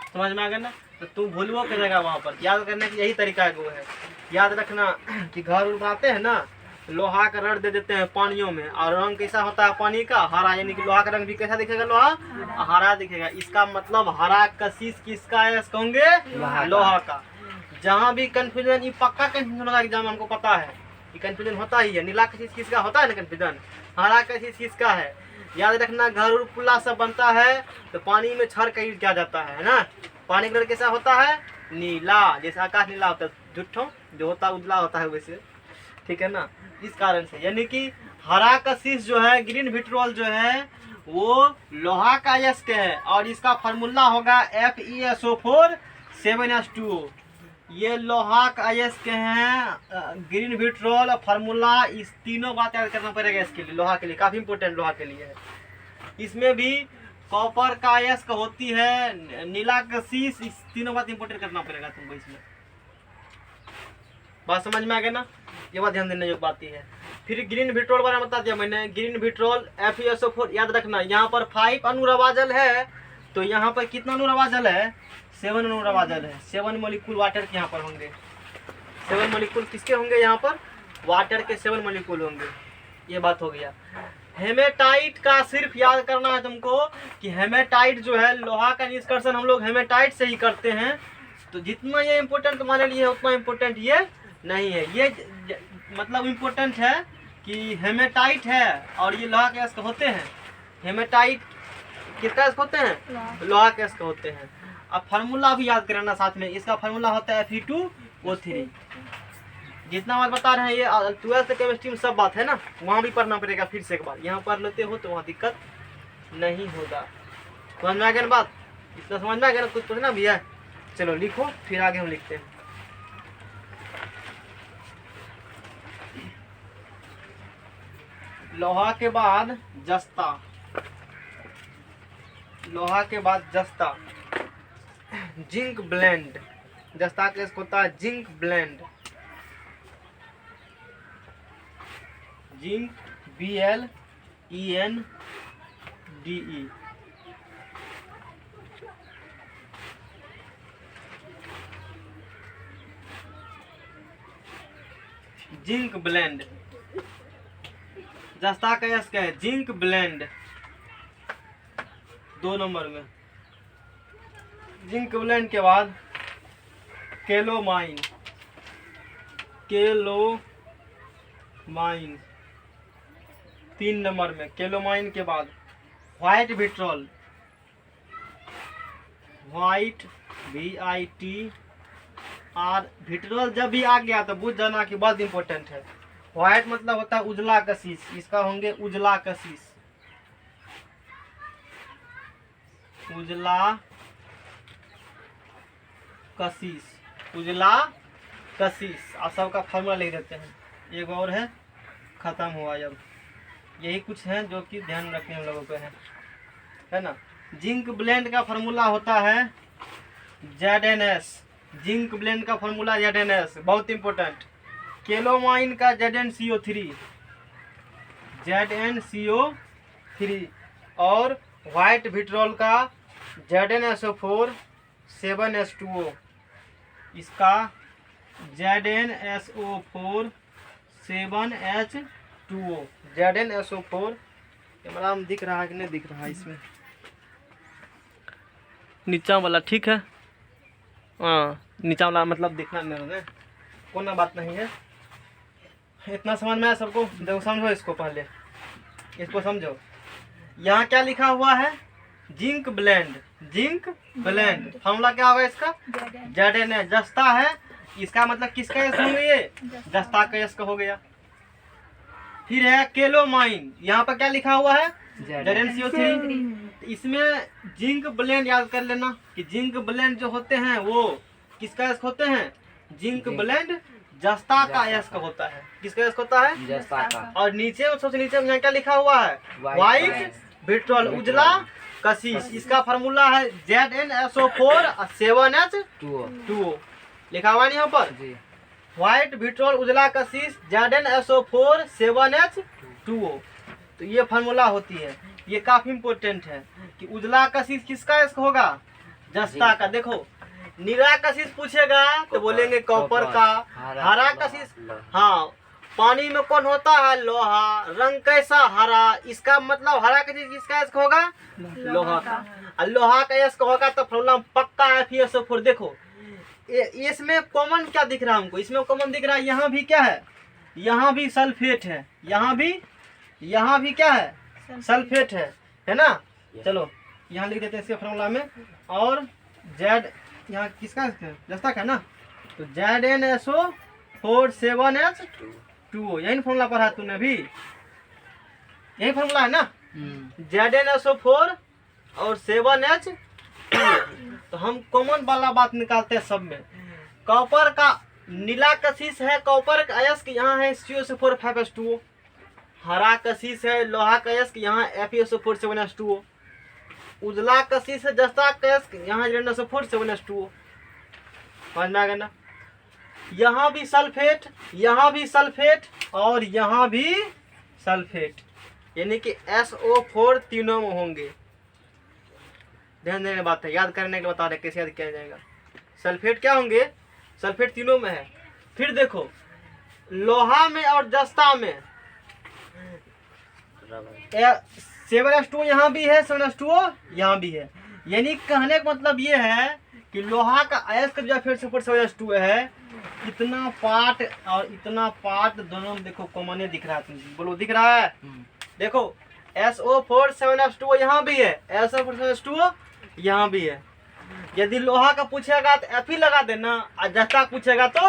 समझ में आ गया ना? तो तू भूलवो करेगा वहाँ पर, याद करने की यही तरीका वो है। याद रखना कि घर बनाते हैं ना, लोहा का रड दे देते हैं पानियों में, और रंग कैसा होता है पानी का? हरा, यानी कि लोहा का रंग भी कैसा दिखेगा? लोहा हरा दिखेगा। इसका मतलब हरा कशिश किसका अयस्क होंगे? लोहा का। जहाँ भी कंफ्यूजन, ये पक्का कंफ्यूजन होगा एग्जाम, हमको पता है ये कंफ्यूजन होता ही है। नीला कशिश किसका होता है ना कंफ्यूजन, हरा कशिश किसका है? याद रखना, घर और पुल्ला सब बनता है तो पानी में क्षार का यूज किया जाता है ना। पानी कलर कैसा होता है? नीला, जैसे आकाश नीला होता है, झूठों जो होता है उजला होता है वैसे, ठीक है ना। इस कारण से यानी कि हरा कशिश जो है, ग्रीन विट्रोल जो है, वो लोहा का अयस्क है और इसका फार्मूला होगा FeSO4 7H2O। ये लोहा का अयस्क है, ग्रीन विट्रोल, फार्मूला, इस तीनों बात याद करना पड़ेगा इसके लिए, लोहा के लिए काफी इंपोर्टेंट लोहा के लिए है। इसमें भी कॉपर का अयस्क होती है, नीला कशिश, इस तीनों बात इंपोर्टेंट करना पड़ेगा तुमको इसमें। बात समझ में आ गया ना, ये बात ध्यान देने जो बात है। फिर ग्रीन विट्रोल बारे में बता दिया मैंने। ग्रीन विट्रोल FeSO4 याद रखना, यहाँ पर 5 अनुरवाजल है तो यहाँ पर कितना अनुरवाजल है? 7 अनुरवाजल है। 7 मॉलिक्यूल वाटर के यहाँ पर होंगे। 7 मॉलिक्यूल किसके होंगे? यहाँ पर वाटर के 7 मॉलिक्यूल होंगे। ये बात हो गया। हेमेटाइट का सिर्फ याद करना है तुमको कि हेमेटाइट जो है, लोहा का निष्कर्षण हम लोग हेमेटाइट से ही करते हैं, तो जितना ये इम्पोर्टेंट तुम्हारे लिए है उतना इम्पोर्टेंट ये नहीं है। ये मतलब इम्पोर्टेंट है कि हेमेटाइट है और ये लोहा के अयस्क होते हैं। हेमेटाइट किसका अयस्क होते हैं? लोहा के अयस्क होते हैं। अब फार्मूला भी याद करना साथ में, इसका फार्मूला होता है Fe2O3। जितना बात बता रहे हैं ये 12th केमिस्ट्री में सब बात है ना, वहाँ भी पढ़ना पड़ेगा फिर से एक बार। यहाँ पढ़ लेते हो तो वहाँ दिक्कत नहीं होगा। समझ में आ गया ना बात? इतना समझ में आ गया ना? कुछ पूछना भी है? चलो लिखो, फिर आगे हम लिखते हैं। लोहा के बाद जस्ता, लोहा के बाद जस्ता, जिंक ब्लेंड। जस्ता का होता है zinc blende, zinc BLENDE। Zinc blende, जस्ता का अयस्क है जिंक ब्लेंड 2 नंबर में। जिंक ब्लेंड के बाद केलोमाइन, केलोमाइन 3 नंबर में। केलोमाइन के बाद white vitriol, white VITR vitriol जब भी आ गया तो बुझ जाना कि बहुत इंपॉर्टेंट है। व्हाइट मतलब होता है उजला कशिश, इसका होंगे उजला कशिश, उजला कशिश, उजला कशिश। आप सबका फार्मूला लिख देते हैं। एक और है, खत्म हुआ। जब यही कुछ है जो कि ध्यान रखने हम लोगों को है ना। जिंक ब्लेंड का फार्मूला होता है ZNS। जिंक ब्लेंड का फार्मूला ZNS, बहुत इंपॉर्टेंट। केलोमाइन का ZnCO3, ZnCO3 और व्हाइट विट्रोल का ZnSO4 7H2O। इसका ZnSO4 7H2O, ZnSO4। कैमरा में दिख रहा है कि नहीं दिख रहा है? इसमें नीचा वाला ठीक है, हाँ नीचा वाला मतलब दिखना नहीं है, कोई बात नहीं है। इतना समझ में आया सबको? देखो समझो इसको, पहले इसको समझो। यहाँ क्या लिखा हुआ है? Zinc blende, zinc blende. Formula क्या होगा इसका? ZNS। जस्ता है, इसका मतलब किसका अयस्क हो गया? जस्ता का अयस्क हो गया। फिर है केलोमाइन, यहाँ पर क्या लिखा हुआ है? ZnCO3। इसमें जिंक ब्लेंड याद कर लेना कि जिंक ब्लेंड जो होते हैं वो किसका अयस्क होते हैं? जिंक ब्लेंड जस्ता का अयस्क होता है। किसका अयस्क होता है? जस्ता का। और नीचे सबसे नीचे में यहाँ क्या लिखा हुआ है? व्हाइट विट्रोल, उजला कशिश। इसका फार्मूला है ZnSO4 7H2O। लिखा हुआ है यहाँ पर व्हाइट विट्रोल उजला कशिश ZnSO4 7H2O। तो ये फार्मूला होती है। ये काफी इंपॉर्टेंट है कि उजला कशिश किसका अयस्क होगा? जस्ता का। देखो नीला कशिश पूछेगा तो बोलेंगे कॉपर का। हरा कशिश, हाँ पानी में कौन होता है? लोहा। रंग कैसा? हरा। इसका मतलब हरा कशिश किसका अयस्क होगा? लोहा का। और लोहा का अयस्क होगा तो फार्मूला पक्का है FeSO4। देखो इसमें कॉमन क्या दिख रहा है हमको? इसमें कॉमन दिख रहा है, यहाँ भी क्या है? यहाँ भी सल्फेट है, यहाँ भी क्या है? सल्फेट है ना। चलो यहाँ लिख देते हैं इसके फॉर्मूला में। और जेड यहाँ किसका जस्ता का ना, तो ZnSO4 7H2O, यही फॉर्मूला पढ़ा तूने अभी, यही फॉर्मूला है ना। ZnSO4 और 7H2। तो हम कॉमन वाला बात निकालते हैं सब में। कॉपर का नीला कशिश है, कॉपर का अयस्क यहाँ है CO4 5H2O। हरा कशिश है लोहा का अयस्क, यहाँ FeSO4 7H2O। उजला कशिश है जस्ता का अयस्क, यहाँ ZnSO4 7H2O। समझ में आ गया ना। यहाँ भी सल्फेट, यहाँ भी सल्फेट और यहाँ भी सल्फेट, यानी कि SO4 तीनों में होंगे। ध्यान देने की बात है, याद करने के लिए बता रहे कैसे याद किया जाएगा। सल्फेट क्या होंगे, सल्फेट तीनों में है। फिर देखो लोहा में और जस्ता में 7H2O यहाँ भी है, 7H2O यहाँ भी है। यानी कहने का मतलब ये है कि लोहा का अयस्क जो फिर से 7H2O है, इतना पार्ट और इतना पार्ट दोनों में देखो कॉमन दिख रहा है। तुम बोलो दिख रहा है। देखो SO4 7H2O यहाँ भी है, SO4 7H2O यहाँ भी है। यदि लोहा का पूछेगा तो Fe लगा देना, और जस्ता पूछेगा तो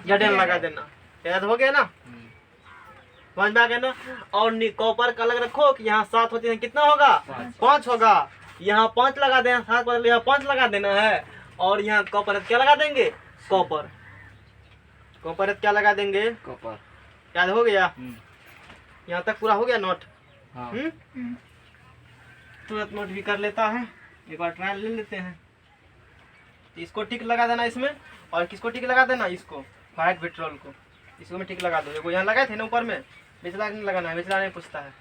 Zn लगा देना। याद हो गया ना, समझ में आ गया ना। और कॉपर का अलग रखो कि यहाँ 7 होते हैं, कितना होगा 5 होगा। यहाँ 5 लगा देना, 7 बदले यहाँ 5 लगा देना है। और यहाँ कॉपर क्या लगा देंगे, कॉपर क्या लगा देंगे, कॉपर। याद हो गया। यहाँ तक पूरा हो गया नोट। तुरंत नोट भी कर लेता है, एक बार ट्रायल ले लेते हैं। तो इसको टिक लगा देना इसमें, और किसको टिक लगा देना, इसको व्हाइट पेट्रोल को, इसको में टिक लगा दो। देखो यहाँ लगाए थे ना ऊपर में, बिचला नहीं लगाना है, बिचला नहीं पूछता है।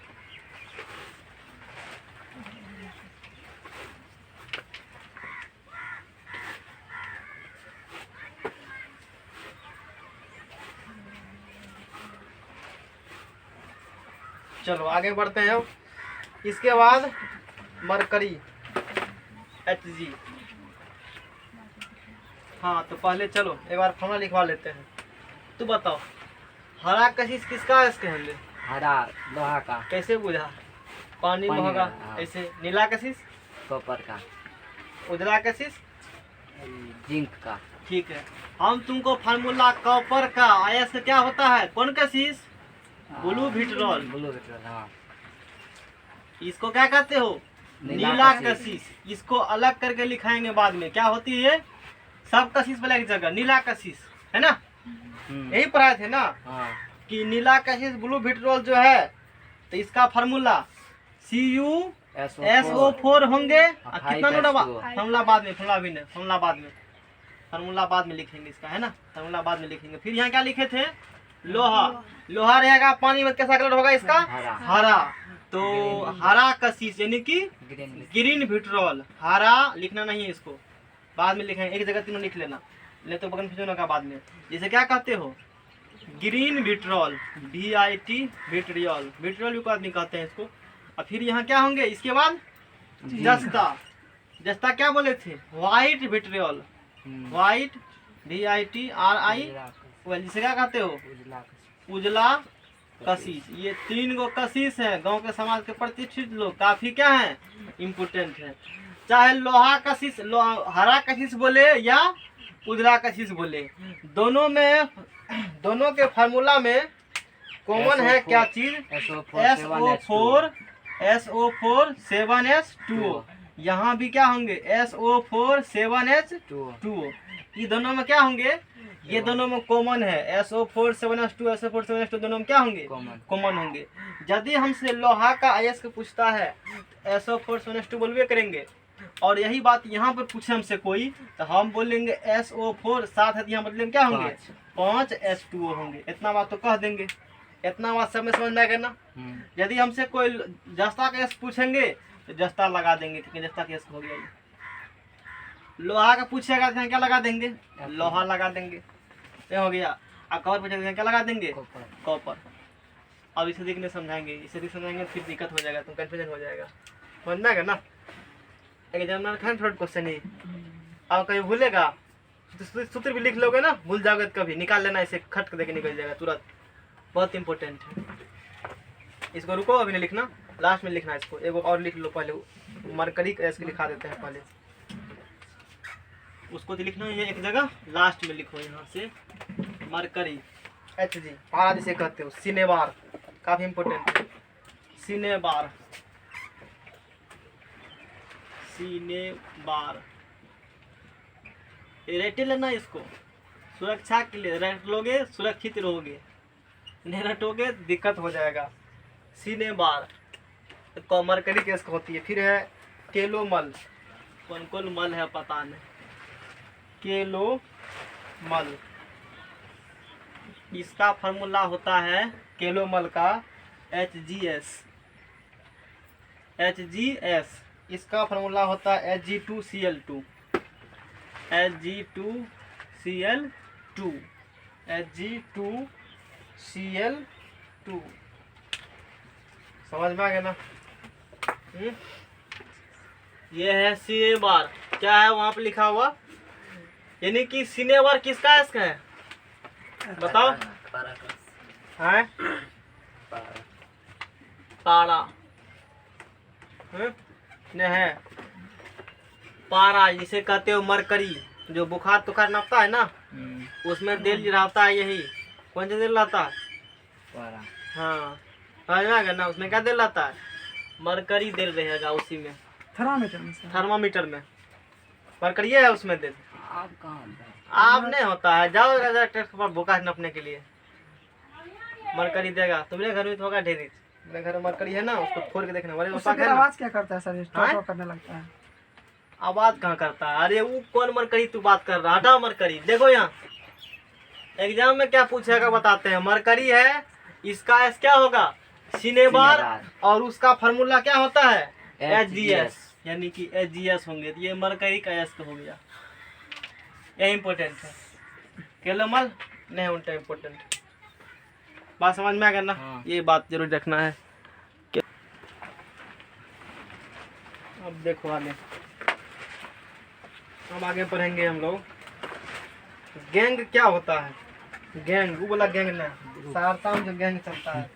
चलो आगे बढ़ते हैं। इसके बाद मरकरी Hg। हाँ तो पहले चलो एक बार फॉर्मूला लिखवा लेते हैं। तू बताओ हरा कशिश किसका अयस्क है, हरा लोहा का। कैसे बुझा, पानी में होगा ऐसे। नीला कशिश कॉपर का। उजला कशिश जिंक का। ठीक है, हम तुमको फार्मूला कॉपर का अयस्क क्या होता है, कौन कशिश, ब्लू विट्रॉल। ब्लू विट्रॉल, हाँ। इसको क्या कहते हो, नीला कशिश। इसको अलग करके लिखाएंगे बाद में, क्या होती है, सब कशिश वाला एक जगह नीला कशिश है ना। यही पढ़ाए थे ना कि नीला कशिश ब्लू विट्रॉल जो है, तो इसका फार्मूला CuSO4 होंगे। कितना नोट फार्मूला बाद में, फार्मूला बाद में लिखेंगे इसका, है ना, फार्मूला बाद में लिखेंगे। फिर यहाँ क्या लिखे थे, लोहा रहेगा, पानी में कैसा कलर होगा इसका, हरा। तो हरा कशिश यानी कि ग्रीन विट्रॉल। हरा लिखना नहीं है, इसको बाद में लिखेंगे, एक जगह तीनों लिख लेना, नहीं तो बगन फिजों का बाद में। जैसे क्या कहते हो, green vitriol, VIT vitriol, vitriol को आदमी कहते हैं इसको। और फिर यहाँ क्या होंगे इसके बाद, जस्ता क्या बोले थे, व्हाइट विट्रियल, व्हाइट VITRI, जिसे क्या कहते हो, उजला कशिश। ये 3 गो कशिश है, गांव के समाज के प्रतिष्ठित लोग, काफी क्या है, इम्पोर्टेंट है। चाहे लोहा कशिश, हरा कशिश बोले या उजला कशिश बोले, दोनों के फार्मूला में कॉमन है क्या चीज, SO4 7H2O। यहाँ भी क्या होंगे, SO4 7H2O। ये दोनों में क्या होंगे, ये दोनों में कॉमन है। SO4 7H2 SO4 7H2 दोनों में क्या होंगे, कॉमन होंगे। यदि हमसे लोहा का अयस्क पूछता है SO4 7H2 बोलवे करेंगे। और यही बात यहाँ पर पूछे हमसे कोई, तो हम बोलेंगे SO4 साथ है, यहाँ बदले क्या होंगे, 5 H2O होंगे। इतना बात तो कह देंगे, इतना बात सब में समझ में आएगा ना। यदि हमसे कोई जस्ता का अयस्क पूछेंगे तो जस्ता लगा देंगे, ठीक है, जस्ता का अयस्क हो गया। लोहा का पूछेगा तो क्या लगा देंगे, लोहा लगा देंगे, ये हो गया। और कॉपर पूछेगा क्या लगा देंगे, कॉपर। अब इसे देखने समझाएंगे, इसे भी समझाएंगे, फिर दिक्कत हो जाएगा, तुम कंफ्यूजन हो जाएगा, समझ में आएगा ना। एग्जामिनर खान थर्ड क्वेश्चन ही, अब कहीं भूलेगा सूत्र भी लिख लोगे ना, भूल जाओगे तो कभी निकाल लेना, इसे खट के देके निकल जाएगा तुरंत, बहुत इंपॉर्टेंट है। इसको रुको, अभी नहीं लिखना। लास्ट में लिखना है इसको। एक और लिख लो पहले, मरकरी का एस लिखा देते हैं पहले, उसको तो लिखना है एक जगह, लास्ट में लिखो यहाँ से मरकरी एच जी, पारा जिसे कहते हो, सिनेबार काफी इंपॉर्टेंट है, सिनेबार, सिनेबार रट लेना इसको, सुरक्षा के लिए रट लोगे सुरक्षित रहोगे, नहीं रटोगे दिक्कत हो जाएगा। सिनेबार तो मरकरी केस होती है। फिर है केलोमल, कौन कौन मल है पता नहीं, केलोमल, इसका फार्मूला होता है केलोमल का HGS, HGS, इसका फार्मूला होता है Hg2Cl2, Hg2Cl2, Hg2Cl2, समझ में आ गया ना? ये है सिनेबार, क्या है वहां पे लिखा हुआ, यानी कि सिनेबार किसका इसका है बताओ? है पारा, नहीं है पारा जिसे कहते हो मरकरी, जो बुखार तुखार नापता है ना उसमें दिल रहता है, यही कौन सा दिल रहता है? पारा। हाँ समझ में आ गया ना? उसमें क्या दिल रहता है? मरकरी दिल रहेगा उसी में, थर्मामीटर में से। थर्मामीटर में मरकरी है उसमें दिल। आप कहाँ होता है? आप नहीं होता है, जाओ टेस्ट पर बुखार नापने के लिए, मरकरी देगा। तुम्हारे घर में तो होगा ढेरी, मेरे घर में मरकरी है ना, उसको खोल के देखना। बड़े उससे फिर आवाज क्या करता है सर? स्टॉप करने लगता है। आवाज कहाँ करता है? अरे वो कौन मरकरी तू बात कर रहा? हटा मरकरी। देखो यहाँ एग्जाम में क्या पूछेगा बताते हैं। मरकरी है, इसका एस क्या होगा? सिनेबार, और उसका फार्मूला क्या होता है? HGS, यानी कि HGS होंगे। तो ये मरकरी का एस हो गया, ये इम्पोर्टेंट है। केलोमल नहीं उल्टा इम्पोर्टेंट। बात समझ में आ गया ना? हाँ। ये बात जरूर रखना है। अब देखो आगे, अब आगे पढ़ेंगे हम लोग। गैंग क्या होता है? गैंग, वो वाला गैंग ना, सहरसा में जो गैंग चलता है,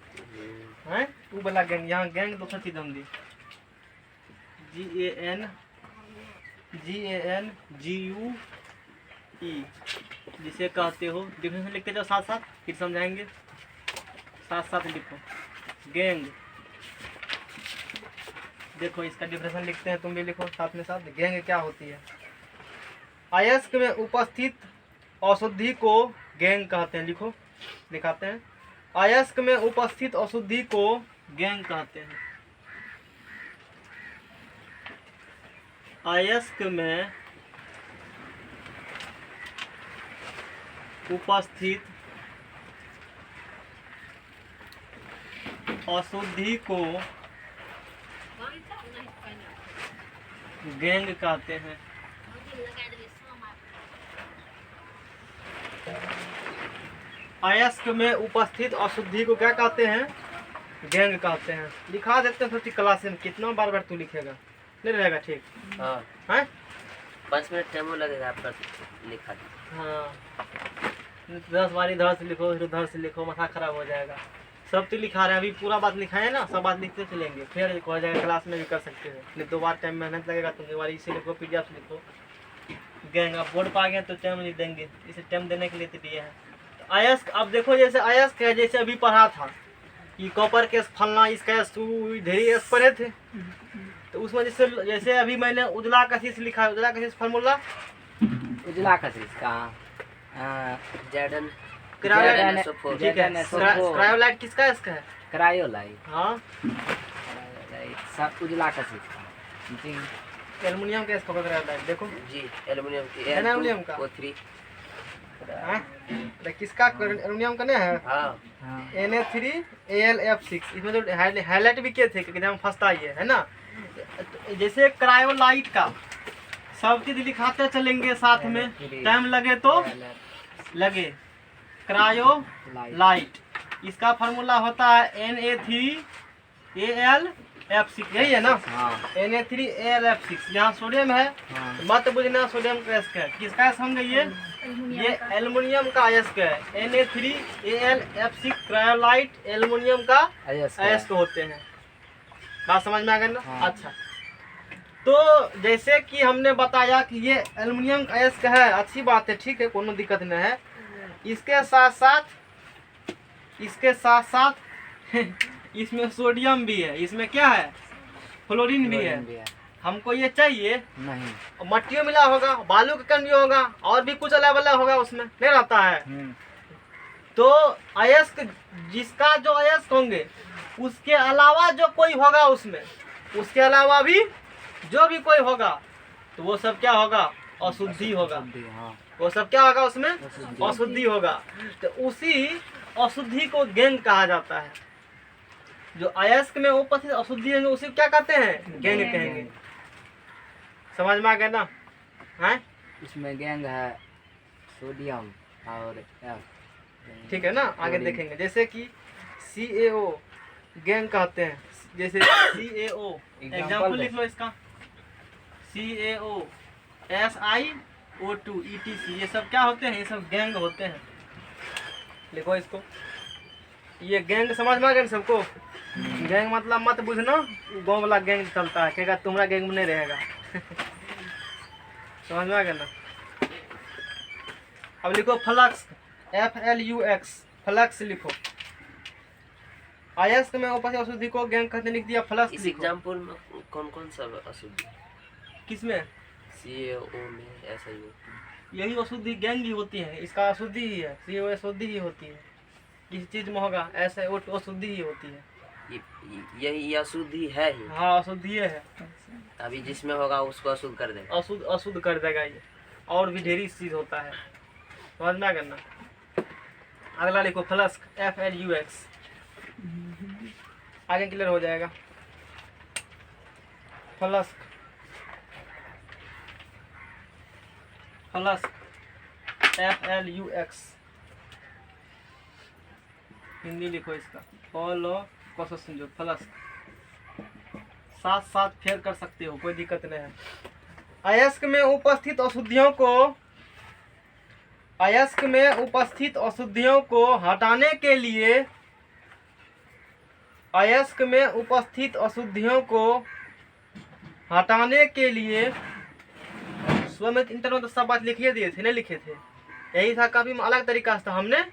हैं वो वाला गैंग। यहाँ गैंग दूसरा चीज हम दी, GANGUE, जिसे कहते हो। डिफिनेशन लिखते जाओ साथ साथ, फिर समझाएंगे। साथ साथ लिखो गैंग। देखो इसका डिफिनेशन लिखते हैं, तुम भी लिखो साथ में साथ। गैंग क्या होती है? अयस्क में उपस्थित अशुद्धि को गैंग कहते हैं। लिखो, दिखाते हैं। अयस्क में उपस्थित अशुद्धि को गैंग कहते हैं। अयस्क में उपस्थित अशुद्धि को गैंग कहते हैं। अयस्क में उपस्थित अशुद्धि को क्या कहते हैं? गैंग कहते हैं। लिखा देते हैं सोची क्लास में। कितना बार बार तू लिखेगा? नहीं रहेगा ठीक? हाँ। हैं? 5 मिनट टाइम लगेगा आपका लिखा। हाँ 10 बार इधर से लिखो, फिर उधर से लिखो, माथा खराब हो जाएगा। सब तो लिखा रहे हैं, अभी पूरा बात लिखाए ना, सब बात लिखते चलेंगे, फिर हो जाएगा। क्लास में भी कर सकते हो, नहीं 2 बार टाइम मेहनत लगेगा। तुम एक बार इसे लिखो, PDF लिखो। गैंग अब बोर्ड पर आ गया तो टाइम नहीं देंगे, इसे टाइम देने के लिए तो दिए हैं। अयस्क, अब देखो जैसे अयस्क है, जैसे अभी पढ़ा था कि कॉपर केस फलना, इसका ढेरी एस पढ़े थे, तो उसमें जैसे अभी मैंने उजला कशिश लिखा है। उजला कशिश फार्मूला, उजला कशिश का जर्डन क्रायोलाइट किसका इसका है? क्रायोलाइट। हाँ सब उजला कशिश का। जी एल्युमिनियम का इसका क्रायोलाइट। देखो जी एल्युमिनियम की एल्युमिनियम का O3। किसका एल्युमिनियम का नहीं है? हाँ Na3AlF6। इसमें जो हाईलाइट भी किए थे एग्जाम फंसता ही है ना। जैसे क्रायोलाइट का सब चीज लिखाते चलेंगे साथ में, टाइम लगे तो लगे। क्रायोलाइट, इसका फार्मूला होता है Na3AlF6, यही है ना? हाँ। Na3AlF6। यहाँ सोडियम है, हाँ। मत बुझना सोडियम का अयस्क है। किसका अयस्क होंगे ये एल्युमिनियम का अयस्क है। Na3AlF6 क्रायोलाइट एल्युमिनियम का अयस्क अयस्क होते हैं। बात समझ में आ गई ना? हाँ। अच्छा, तो जैसे कि हमने बताया कि ये एल्युमिनियम अयस्क है, अच्छी बात है, ठीक है, कोनो दिक्कत नहीं है। इसके साथ साथ इसमें सोडियम भी है, इसमें क्या है, फ्लोरीन भी है। क्लोरीन भी है। हमको ये चाहिए, नहीं। मट्टियों मिला होगा, बालू का कण भी होगा, और भी कुछ अलग अलग होगा, उसमें नहीं रहता है। तो अयस्क, जिसका जो अयस्क होंगे उसके अलावा जो कोई होगा उसमें, उसके अलावा भी जो भी कोई होगा, तो वो सब क्या होगा, अशुद्धि होगा। हाँ। वो सब क्या होगा उसमें, अशुद्धि। अशुद्धि होगा। तो उसी अशुद्धि को गैंग कहा जाता है। जो अयस्क में उपस्थित अशुद्धि होंगे उसी को क्या कहते हैं, गैंग कहेंगे। समझ में आ गया ना? हैं? इसमें गैंग है सोडियम और ठीक है ना, आगे क्लोरीन। देखेंगे। जैसे कि CaO गैंग कहते हैं, जैसे CaO एग्जाम्पल लिख लो इसका, CaO SiO2 ETC, ये सब क्या होते हैं, ये सब गैंग होते हैं। लिखो इसको, ये गैंग समझ में आ गया सबको? गैंग मतलब मत बुझना गाँव वाला गैंग चलता है, कहेगा तुम्हारा गैंग में नहीं रहेगा। समझ में आ गया ना? अब लिखो फ्लक्स, FLUX, फ्लक्स लिखो। अयस्क में उपस्थित अशुद्धि को गैंग कहते हैं, लिख दिया फ्लक्स। इस लिखो। एग्जाम्पल में कौन कौन सा अशुद्धि? किसमें? CaO में ऐसा ही होता यही अशुद्धि गैंग ही होती है, इसका अशुद्धि ही है, CaO अशुद्धि ही होती है। किसी चीज में होगा ऐसे वो अशुद्धि ही होती है। है। यही अशुद्धि है ही, हाँ, अशुद्धि है, अभी जिसमें होगा उसको अशुद्ध कर देगा। अशुद्ध कर देगा ये। और भी ढेरी चीज होता है, समझ में आ गया ना? अगला लिखो फ्लक्स, FLUX, आगे क्लियर हो जाएगा। फ्लक्स, FLUX, हिंदी लिखो इसका, फॉलो कोशिश समझो। फ्लक्स साथ साथ फेर कर सकते हो, कोई दिक्कत नहीं है। अयस्क में उपस्थित अशुद्धियों को, अयस्क में उपस्थित अशुद्धियों को हटाने के लिए, अयस्क में उपस्थित अशुद्धियों को हटाने के लिए, सुबह में इंटर में तो सब बात लिखिए दिए थे, नहीं लिखे थे? यही था, काफी अलग तरीका से था, हमने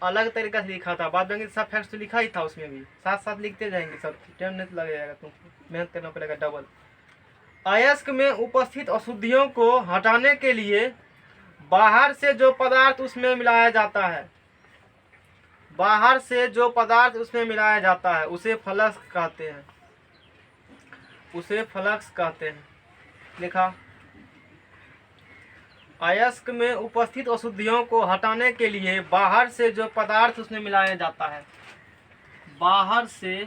अलग तरीका से लिखा था। बाद में सब फैक्ट्स तो लिखा ही था उसमें भी, साथ साथ लिखते जाएंगे, सब टाइम नहीं लग जाएगा, तुमको मेहनत करना पड़ेगा डबल। अयस्क में उपस्थित अशुद्धियों को हटाने के लिए बाहर से जो पदार्थ उसमें मिलाया जाता है, बाहर से जो पदार्थ उसमें मिलाया जाता है उसे फ्लक्स कहते हैं, उसे फ्लक्स कहते हैं। लिखा, अयस्क में उपस्थित अशुद्धियों को हटाने के लिए बाहर से जो पदार्थ उसमें मिलाया जाता है, बाहर से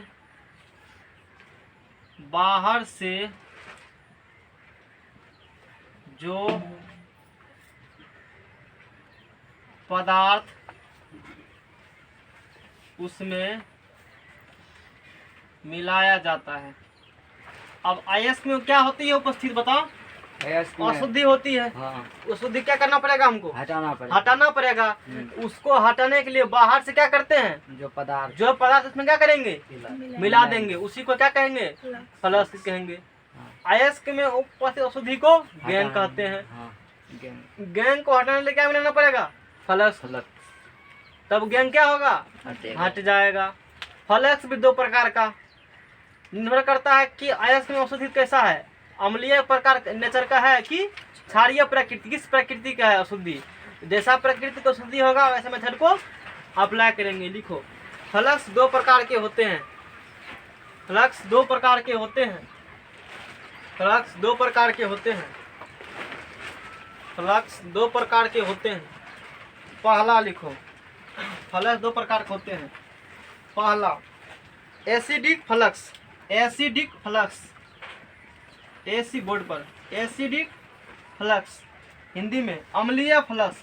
जो पदार्थ उसमें मिलाया जाता है। अब अयस्क में क्या होती है उपस्थित, बताओ? अयस्क में अशुद्धि होती है। हाँ, अशुद्धि क्या करना पड़ेगा हमको? हटाना पड़ेगा। उसको हटाने के लिए बाहर से क्या करते हैं, जो पदार्थ उसमें क्या करेंगे, मिला देंगे, उसी को क्या कहेंगे, फ्लक्स कहेंगे। अयस्क में उपस्थित अशुद्धि को गैंग कहते हैं। हाँ, गैंग को हटाने के लिए क्या मिलाना पड़ेगा, फ्लक्स। तब गैंग क्या होगा, हट जाएगा। फ्लक्स भी दो प्रकार का, निर्भर करता है कि अयस्क में अशुद्धि कैसा है, अम्लीय प्रकार नेचर का है कि क्षारीय प्रकृति, किस प्रकृति का है अशुद्धि। जैसा प्रकृति को अशुद्धि होगा वैसे मेथड को अप्लाई करेंगे। लिखो, फ्लक्स दो प्रकार के होते हैं, फ्लक्स दो प्रकार के होते हैं, फ्लक्स दो प्रकार के होते हैं, फ्लक्स दो प्रकार के होते हैं। पहला लिखो, फ्लक्स दो प्रकार के होते हैं। पहला acidic flux, acidic flux, SC board पर, एसिडिक फ्लक्स, हिंदी में अम्लीय फ्लक्स।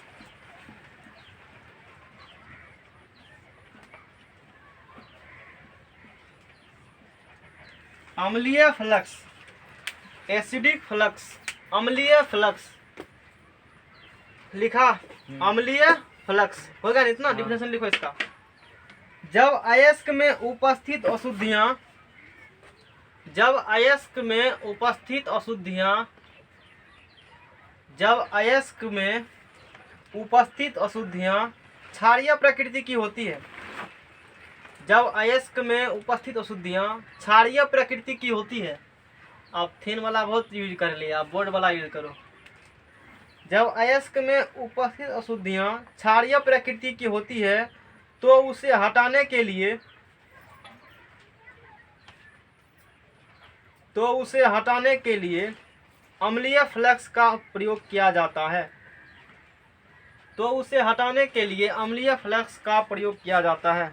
अम्लीय फ्लक्स, एसिडिक फ्लक्स, अम्लीय फ्लक्स। लिखा, अम्लीय फ्लक्स होगा नहीं, इतना डिफिनेशन लिखो इसका। जब अयस्क में उपस्थित अशुद्धियां, जब अयस्क में उपस्थित अशुद्धियाँ क्षारीय प्रकृति की होती है, जब अयस्क में उपस्थित अशुद्धियाँ क्षारीय प्रकृति की होती है। आप थिन वाला बहुत यूज कर लिया, आप बोर्ड वाला यूज करो। जब अयस्क में उपस्थित अशुद्धियाँ क्षारीय प्रकृति की होती है तो उसे हटाने के लिए अम्लीय फ्लक्स का प्रयोग किया जाता है।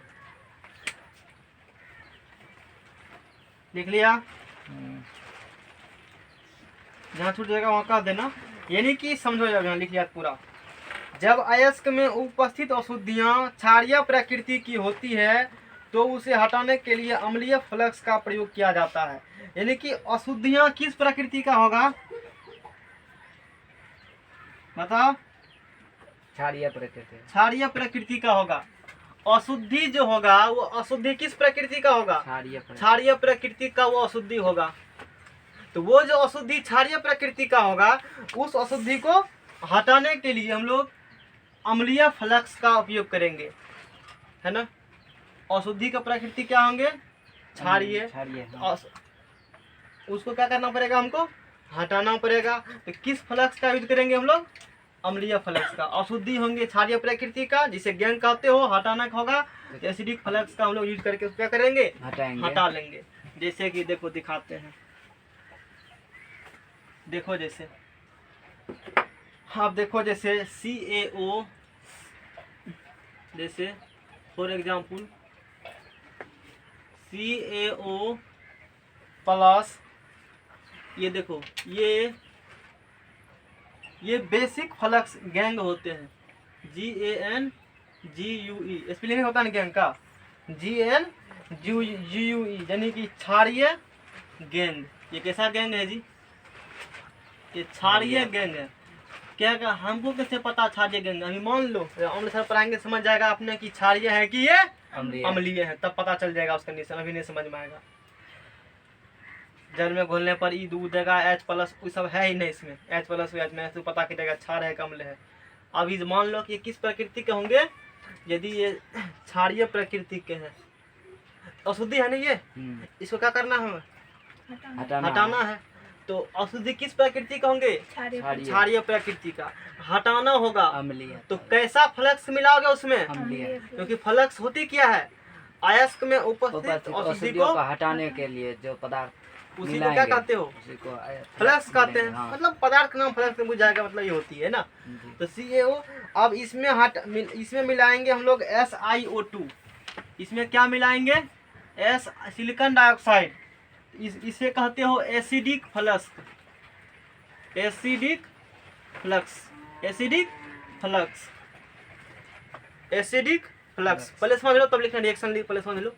लिख लिया? जहाँ छूट जाएगा वहाँ कर देना, यानी कि समझो जब लिख लिया पूरा। जब अयस्क में उपस्थित अशुद्धियाँ क्षारीय प्रकृति की होती है तो उसे हटाने के लिए अम्लीय फ्लक्स का प्रयोग किया जाता है। यानी कि अशुद्धियाँ किस प्रकृति का होगा बताओ? क्षारीय प्रकृति। क्षारीय प्रकृति का होगा। अशुद्धि जो होगा वो अशुद्धि किस प्रकृति का होगा? क्षारीय प्रकृति का वो अशुद्धि होगा। तो वो जो अशुद्धि क्षारीय प्रकृति का होगा उस अशुद्धि को हटाने के लिए हम लोग अम्लीय फ्लक्स का उपयोग करेंगे, है ना। अशुद्धि का प्रकृति क्या होंगे? क्षारीय। उसको क्या करना पड़ेगा? हमको हटाना पड़ेगा। तो किस फ्लक्स का यूज करेंगे हम लोग? अम्लीय फ्लक्स का। अशुद्धि होंगे क्षारीय प्रकृति का, जिसे गैंग कहते हो, हटाना होगा एसिडिक फ्लक्स का हम लोग यूज करके क्या करेंगे? हटा लेंगे। जैसे कि देखो दिखाते हैं, देखो जैसे आप देखो जैसे CaO, जैसे फॉर एग्जाम्पल CaO प्लस, ये देखो ये बेसिक फ्लक्स गैंग होते हैं। GANGUE स्पेलिंग होता है ना गैंग का, GANGUE यानी कि क्षारीय गैंग। ये कैसा गैंग है जी? ये क्षारीय गैंग है। क्या हमको कैसे पता क्षारीय गैंग? अभी मान लो अम्ल सर पढ़ाएंगे, समझ जाएगा आपने कि क्षारीय है कि ये अम्लीय है, तब पता चल जाएगा उसका निशान। अभी नहीं समझ में आएगा। जल में घोलने पर ई दूध देगा H प्लस, वो सब है ही नहीं इसमें। H प्लस H में तो पता चलेगा क्षार है अम्ल है। अभी मान लो कि ये किस प्रकृति के होंगे? यदि ये क्षारीय प्रकृति के हैं, अशुद्धि है ना ये, इसको क्या करना है? हटाना है। तो अशुद्धि किस प्रकृति का होंगे? क्षारीय प्रकृति का। हटाना होगा अम्लीय। तो कैसा फ्लक्स मिलाओगे उसमें? क्योंकि फ्लक्स होती क्या है? अयस्क में उपस्थित अशुद्धि को हटाने के लिए जो पदार्थ उसी को क्या कहते हो? फ्लक्स कहते हैं। हाँ। मतलब पदार्थ का नाम फ्लक्स में बुझ जाएगा, मतलब ये होती है ना। तो CaO अब इसमें मिलाएंगे हम लोग SiO2। इसमें क्या मिलाएंगे? Silicon dioxide. इसे कहते हो एसिडिक फ्लक्स। एसिडिक फ्लक्स पहले समझ लो तब लिखना, रिएक्शन पहले समझ लो।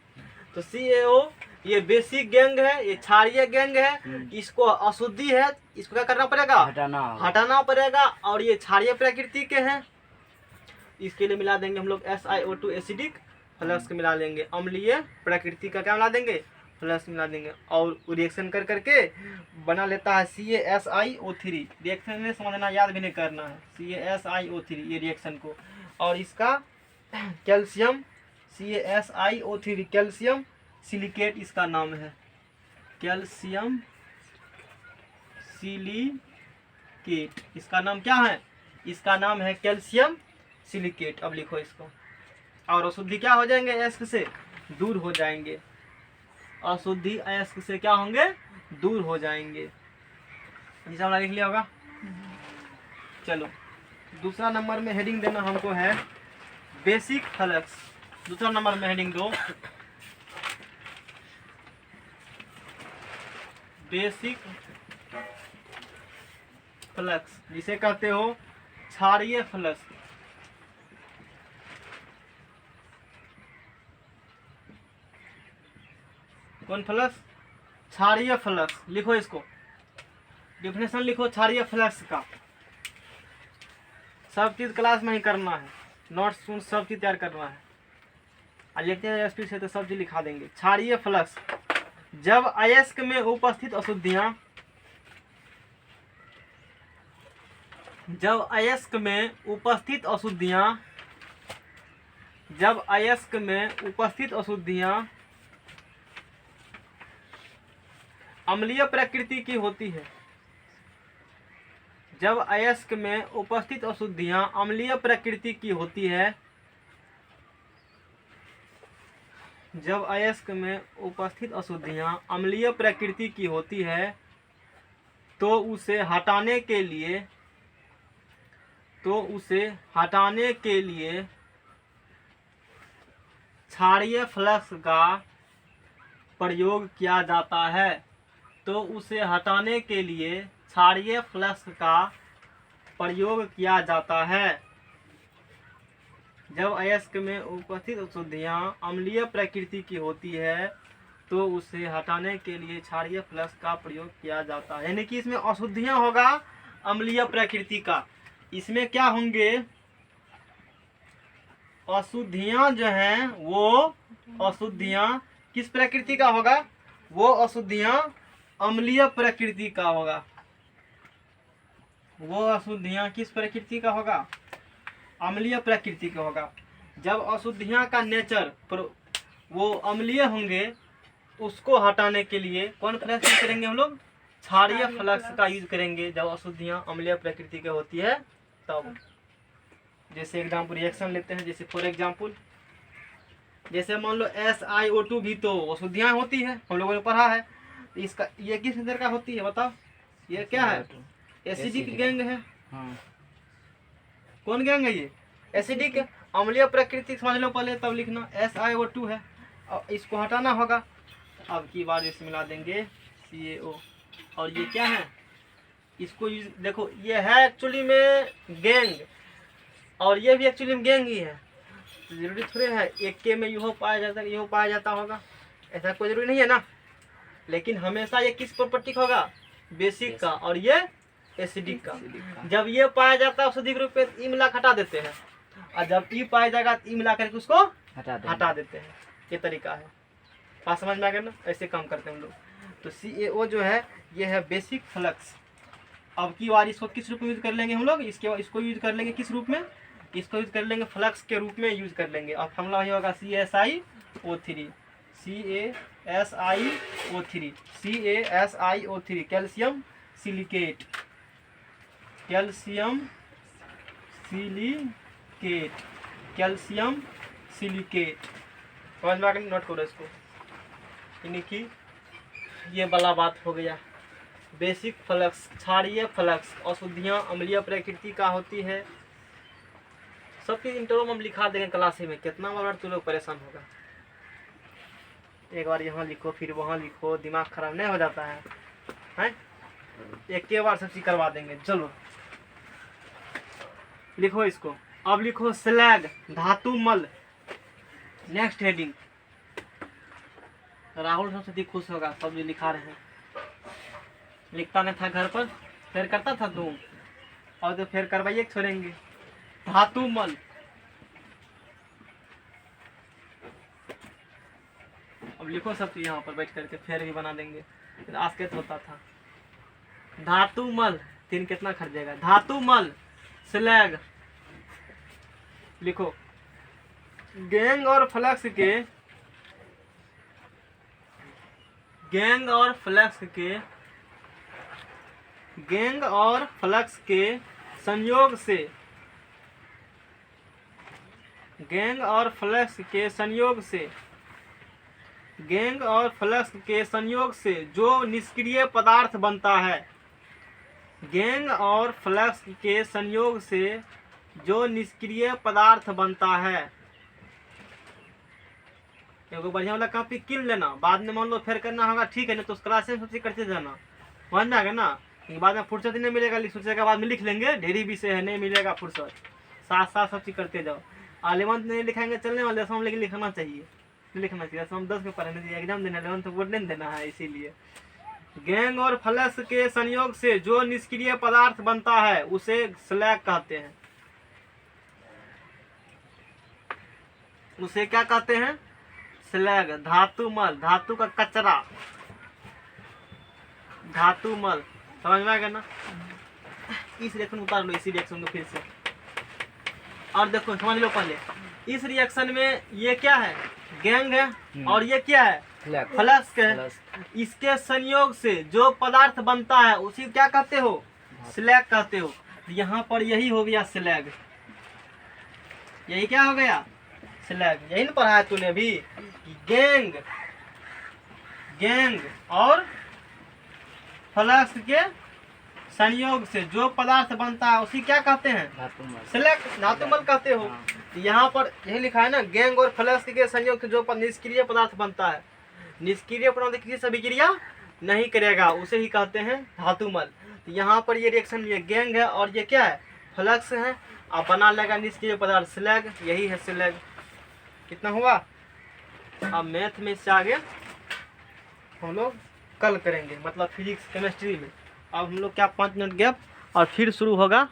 तो CaO ये बेसिक गैंग है, ये क्षारीय गैंग है। इसको अशुद्धि है, इसको क्या करना पड़ेगा? हटाना पड़ेगा। और ये क्षारीय प्रकृति के हैं, इसके लिए मिला देंगे हम लोग SiO2 एसिडिक फ्लक्स के मिला देंगे। अम्लीय प्रकृति का क्या मिला देंगे? फ्लक्स मिला देंगे। और रिएक्शन कर करके बना लेता है CaSiO3। रिएक्शन में समझना, याद भी नहीं करना है। CaSiO3 ये रिएक्शन को, और इसका कैल्शियम CaSiO3 कैल्शियम सिलिकेट इसका नाम है। कैल्शियम सिलिकेट इसका नाम क्या है? इसका नाम है कैल्शियम सिलिकेट। अब लिखो इसको। और अशुद्धि क्या हो जाएंगे? अयस्क से दूर हो जाएंगे। अशुद्धि अयस्क से क्या होंगे? दूर हो जाएंगे। जैसा हमने लिख लिया होगा। चलो दूसरा नंबर में हेडिंग देना हमको है बेसिक फ्लक्स। दूसरा नंबर में हेडिंग दो बेसिक फ्लक्स, जिसे कहते हो क्षारीय फ्लक्स। कौन फ्लक्स? क्षारीय फ्लक्स। लिखो इसको, डिफिनेशन लिखो क्षारीय फ्लक्स का। सब चीज क्लास में ही करना है, नोट्स सब चीज तैयार करना है। आज लिखते हैं एसपी से तो सब चीज लिखा देंगे। क्षारीय फ्लक्स जब अयस्क में उपस्थित अशुद्धियां जब अयस्क में उपस्थित अशुद्धियां अम्लीय प्रकृति की होती है। जब अयस्क में उपस्थित अशुद्धियां अम्लीय प्रकृति की होती है जब अयस्क में उपस्थित अशुद्धियां अम्लीय प्रकृति की होती है तो उसे हटाने के लिए क्षारीय फ्लक्स का प्रयोग किया जाता है। तो उसे हटाने के लिए क्षारीय फ्लक्स का प्रयोग किया जाता है। जब अयस्क में उपस्थित अशुद्धियां अम्लीय प्रकृति की होती है तो उसे हटाने के लिए क्षारीय फ्लक्स का प्रयोग किया जाता है। यानी कि इसमें अशुद्धियां होगा अम्लीय प्रकृति का। इसमें क्या होंगे, अशुद्धियां जो हैं वो अशुद्धियां किस प्रकृति का होगा, वो अशुद्धियां अम्लीय प्रकृति का होगा। वो अशुद्धियां किस प्रकृति का होगा, अम्लीय प्रकृति का होगा। जब अशुद्धियां का नेचर वो अम्लीय होंगे उसको हटाने के लिए कौन फ्लक्स यूज करेंगे हम लोग, क्षारीय फ्लक्स का यूज करेंगे। जब अशुद्धियां अम्लीय प्रकृति की होती है तब जैसे एग्जाम्पल रिएक्शन लेते हैं, जैसे फॉर एग्जाम्पल जैसे मान लो SiO2 भी तो अशुद्धियां होती है, हम लोगों ने पढ़ा है। तो इसका ये किस नेचर का होती है बताओ, ये क्या है, एसिडिक गैंग है। हाँ। कौन गैंग है ये, एसिडिक अम्लीय प्रकृति समझ लो पहले तब लिखना। SiO2 है और इसको हटाना होगा। अब की बार इसे मिला देंगे CaO। और ये क्या है, इसको देखो ये है एक्चुअली में गैंग और ये भी एक्चुअली में गैंग ही है। तो जरूरी थोड़े है एक के में यूँ पाया जाता है, यूँ पाया जाता होगा, ऐसा कोई जरूरी नहीं है ना। लेकिन हमेशा ये किस प्रॉपर्टी का होगा, बेसिक का, और ये एसिडिक का। जब ये पाया जाता है औषधि रूप में ई मिला हटा देते हैं, और जब ई पाया जाएगा तो ई मिला करके उसको हटा देते हैं। ये तरीका है, बात समझ में आ गया ना, ऐसे काम करते हैं हम लोग। तो CaO जो है ये है बेसिक फ्लक्स। अब की बार इसको किस रूप में यूज कर लेंगे हम लोग, इसको यूज कर लेंगे किस रूप में, इसको यूज कर लेंगे फ्लक्स के रूप में यूज कर लेंगे। और फॉर्मूला ये होगा CaSiO3 CaSiO3 कैल्शियम सिलिकेट समझ में आ गया, नोट करो इसको। यानी कि ये वाला बात हो गया, बेसिक फ्लक्स, क्षारीय फ्लक्स, अशुद्धियां अम्लीय प्रकृति का होती है। सब चीज इंटरव्यू में हम लिखा देंगे क्लास में, कितना बार तुम लोग परेशान होगा। एक बार यहाँ लिखो फिर वहाँ लिखो, दिमाग खराब नहीं हो जाता है, हैं? एक के बार सब चीज करवा देंगे। चलो लिखो इसको। अब लिखो स्लैग धातु मल, नेक्स्ट हेडिंग। राहुल सबसे अधिक खुश होगा, सब जो लिखा रहे हैं। लिखता नहीं था घर पर, फिर करता था तुम, और तो फिर करवाइए छोड़ेंगे। धातु मल, अब लिखो सब चीज यहाँ पर बैठ करके, फिर भी बना देंगे, फिर आस्केत होता था। धातु मल 3 कितना खर्चेगा, धातु मल स्लैग लिखो। गैंग और फ्लक्स के संयोग से जो निष्क्रिय पदार्थ बनता है, गैंग और फ्लक्स के संयोग से जो निष्क्रिय पदार्थ बनता है। एगो बढ़िया वाला कॉपी किन लेना, बाद में मान लो फिर करना होगा, ठीक है ना, तो उस क्लास में सबसे करते जाना, समझ में आ गया ना। बाद में फुर्सत नहीं मिलेगा, सोचेगा बाद में लिख लेंगे, ढेरी विषय है, नहीं मिलेगा फुर्सत, साथ साथ सब चीज करते जाओ। 11th नहीं लिखाएंगे चलने वाले, 10वां लेकिन लिखना चाहिए, लिखना चाहिए। हम 10 में पढ़ने एग्जाम देना, 11th बोर्ड नहीं देना है, इसीलिए। गैंग और फ्लक्स के संयोग से जो निष्क्रिय पदार्थ बनता है उसे स्लैग कहते हैं। उसे क्या कहते हैं, स्लैग। धातु मल, धातु का कचरा, धातुमल, समझ में आ गया ना। इस रिएक्शन उतार लो, इसी रिएक्शन को फिर से, और देखो समझ लो पहले, इस रिएक्शन में ये क्या है, गैंग है, और ये क्या है, फ्लैक्स। फ्लक्स है। फ्लक्स। इसके संयोग से जो पदार्थ बनता है उसी क्या कहते हो, स्लैग कहते हो। यहाँ पर यही हो गया स्लैग, यही क्या हो गया, स्लैग। यही ना पढ़ा है तूने अभी, गैंग, गैंग और फ्लक्स के संयोग से जो पदार्थ बनता है उसी क्या कहते हैं, धातुमल। स्लैग, धातुमल कहते हो। हाँ। तो यहाँ पर यही लिखा है ना, गैंग और फ्लक्स के संयोग से जो निष्क्रिय पदार्थ बनता है, निष्क्रिय पदार्थ किसी से अभिक्रिया नहीं करेगा, उसे ही कहते हैं धातुमल। तो यहाँ पर ये रिएक्शन, ये गैंग है और ये क्या है, फ्लक्स है, अब बना लेगा निष्क्रिय पदार्थ स्लैग, यही है स्लैग। कितना हुआ। अब मैथ में इससे आगे हम लोग कल करेंगे, मतलब फिजिक्स केमिस्ट्री में। अब हम लोग क्या 5 मिनट गैप और फिर शुरू होगा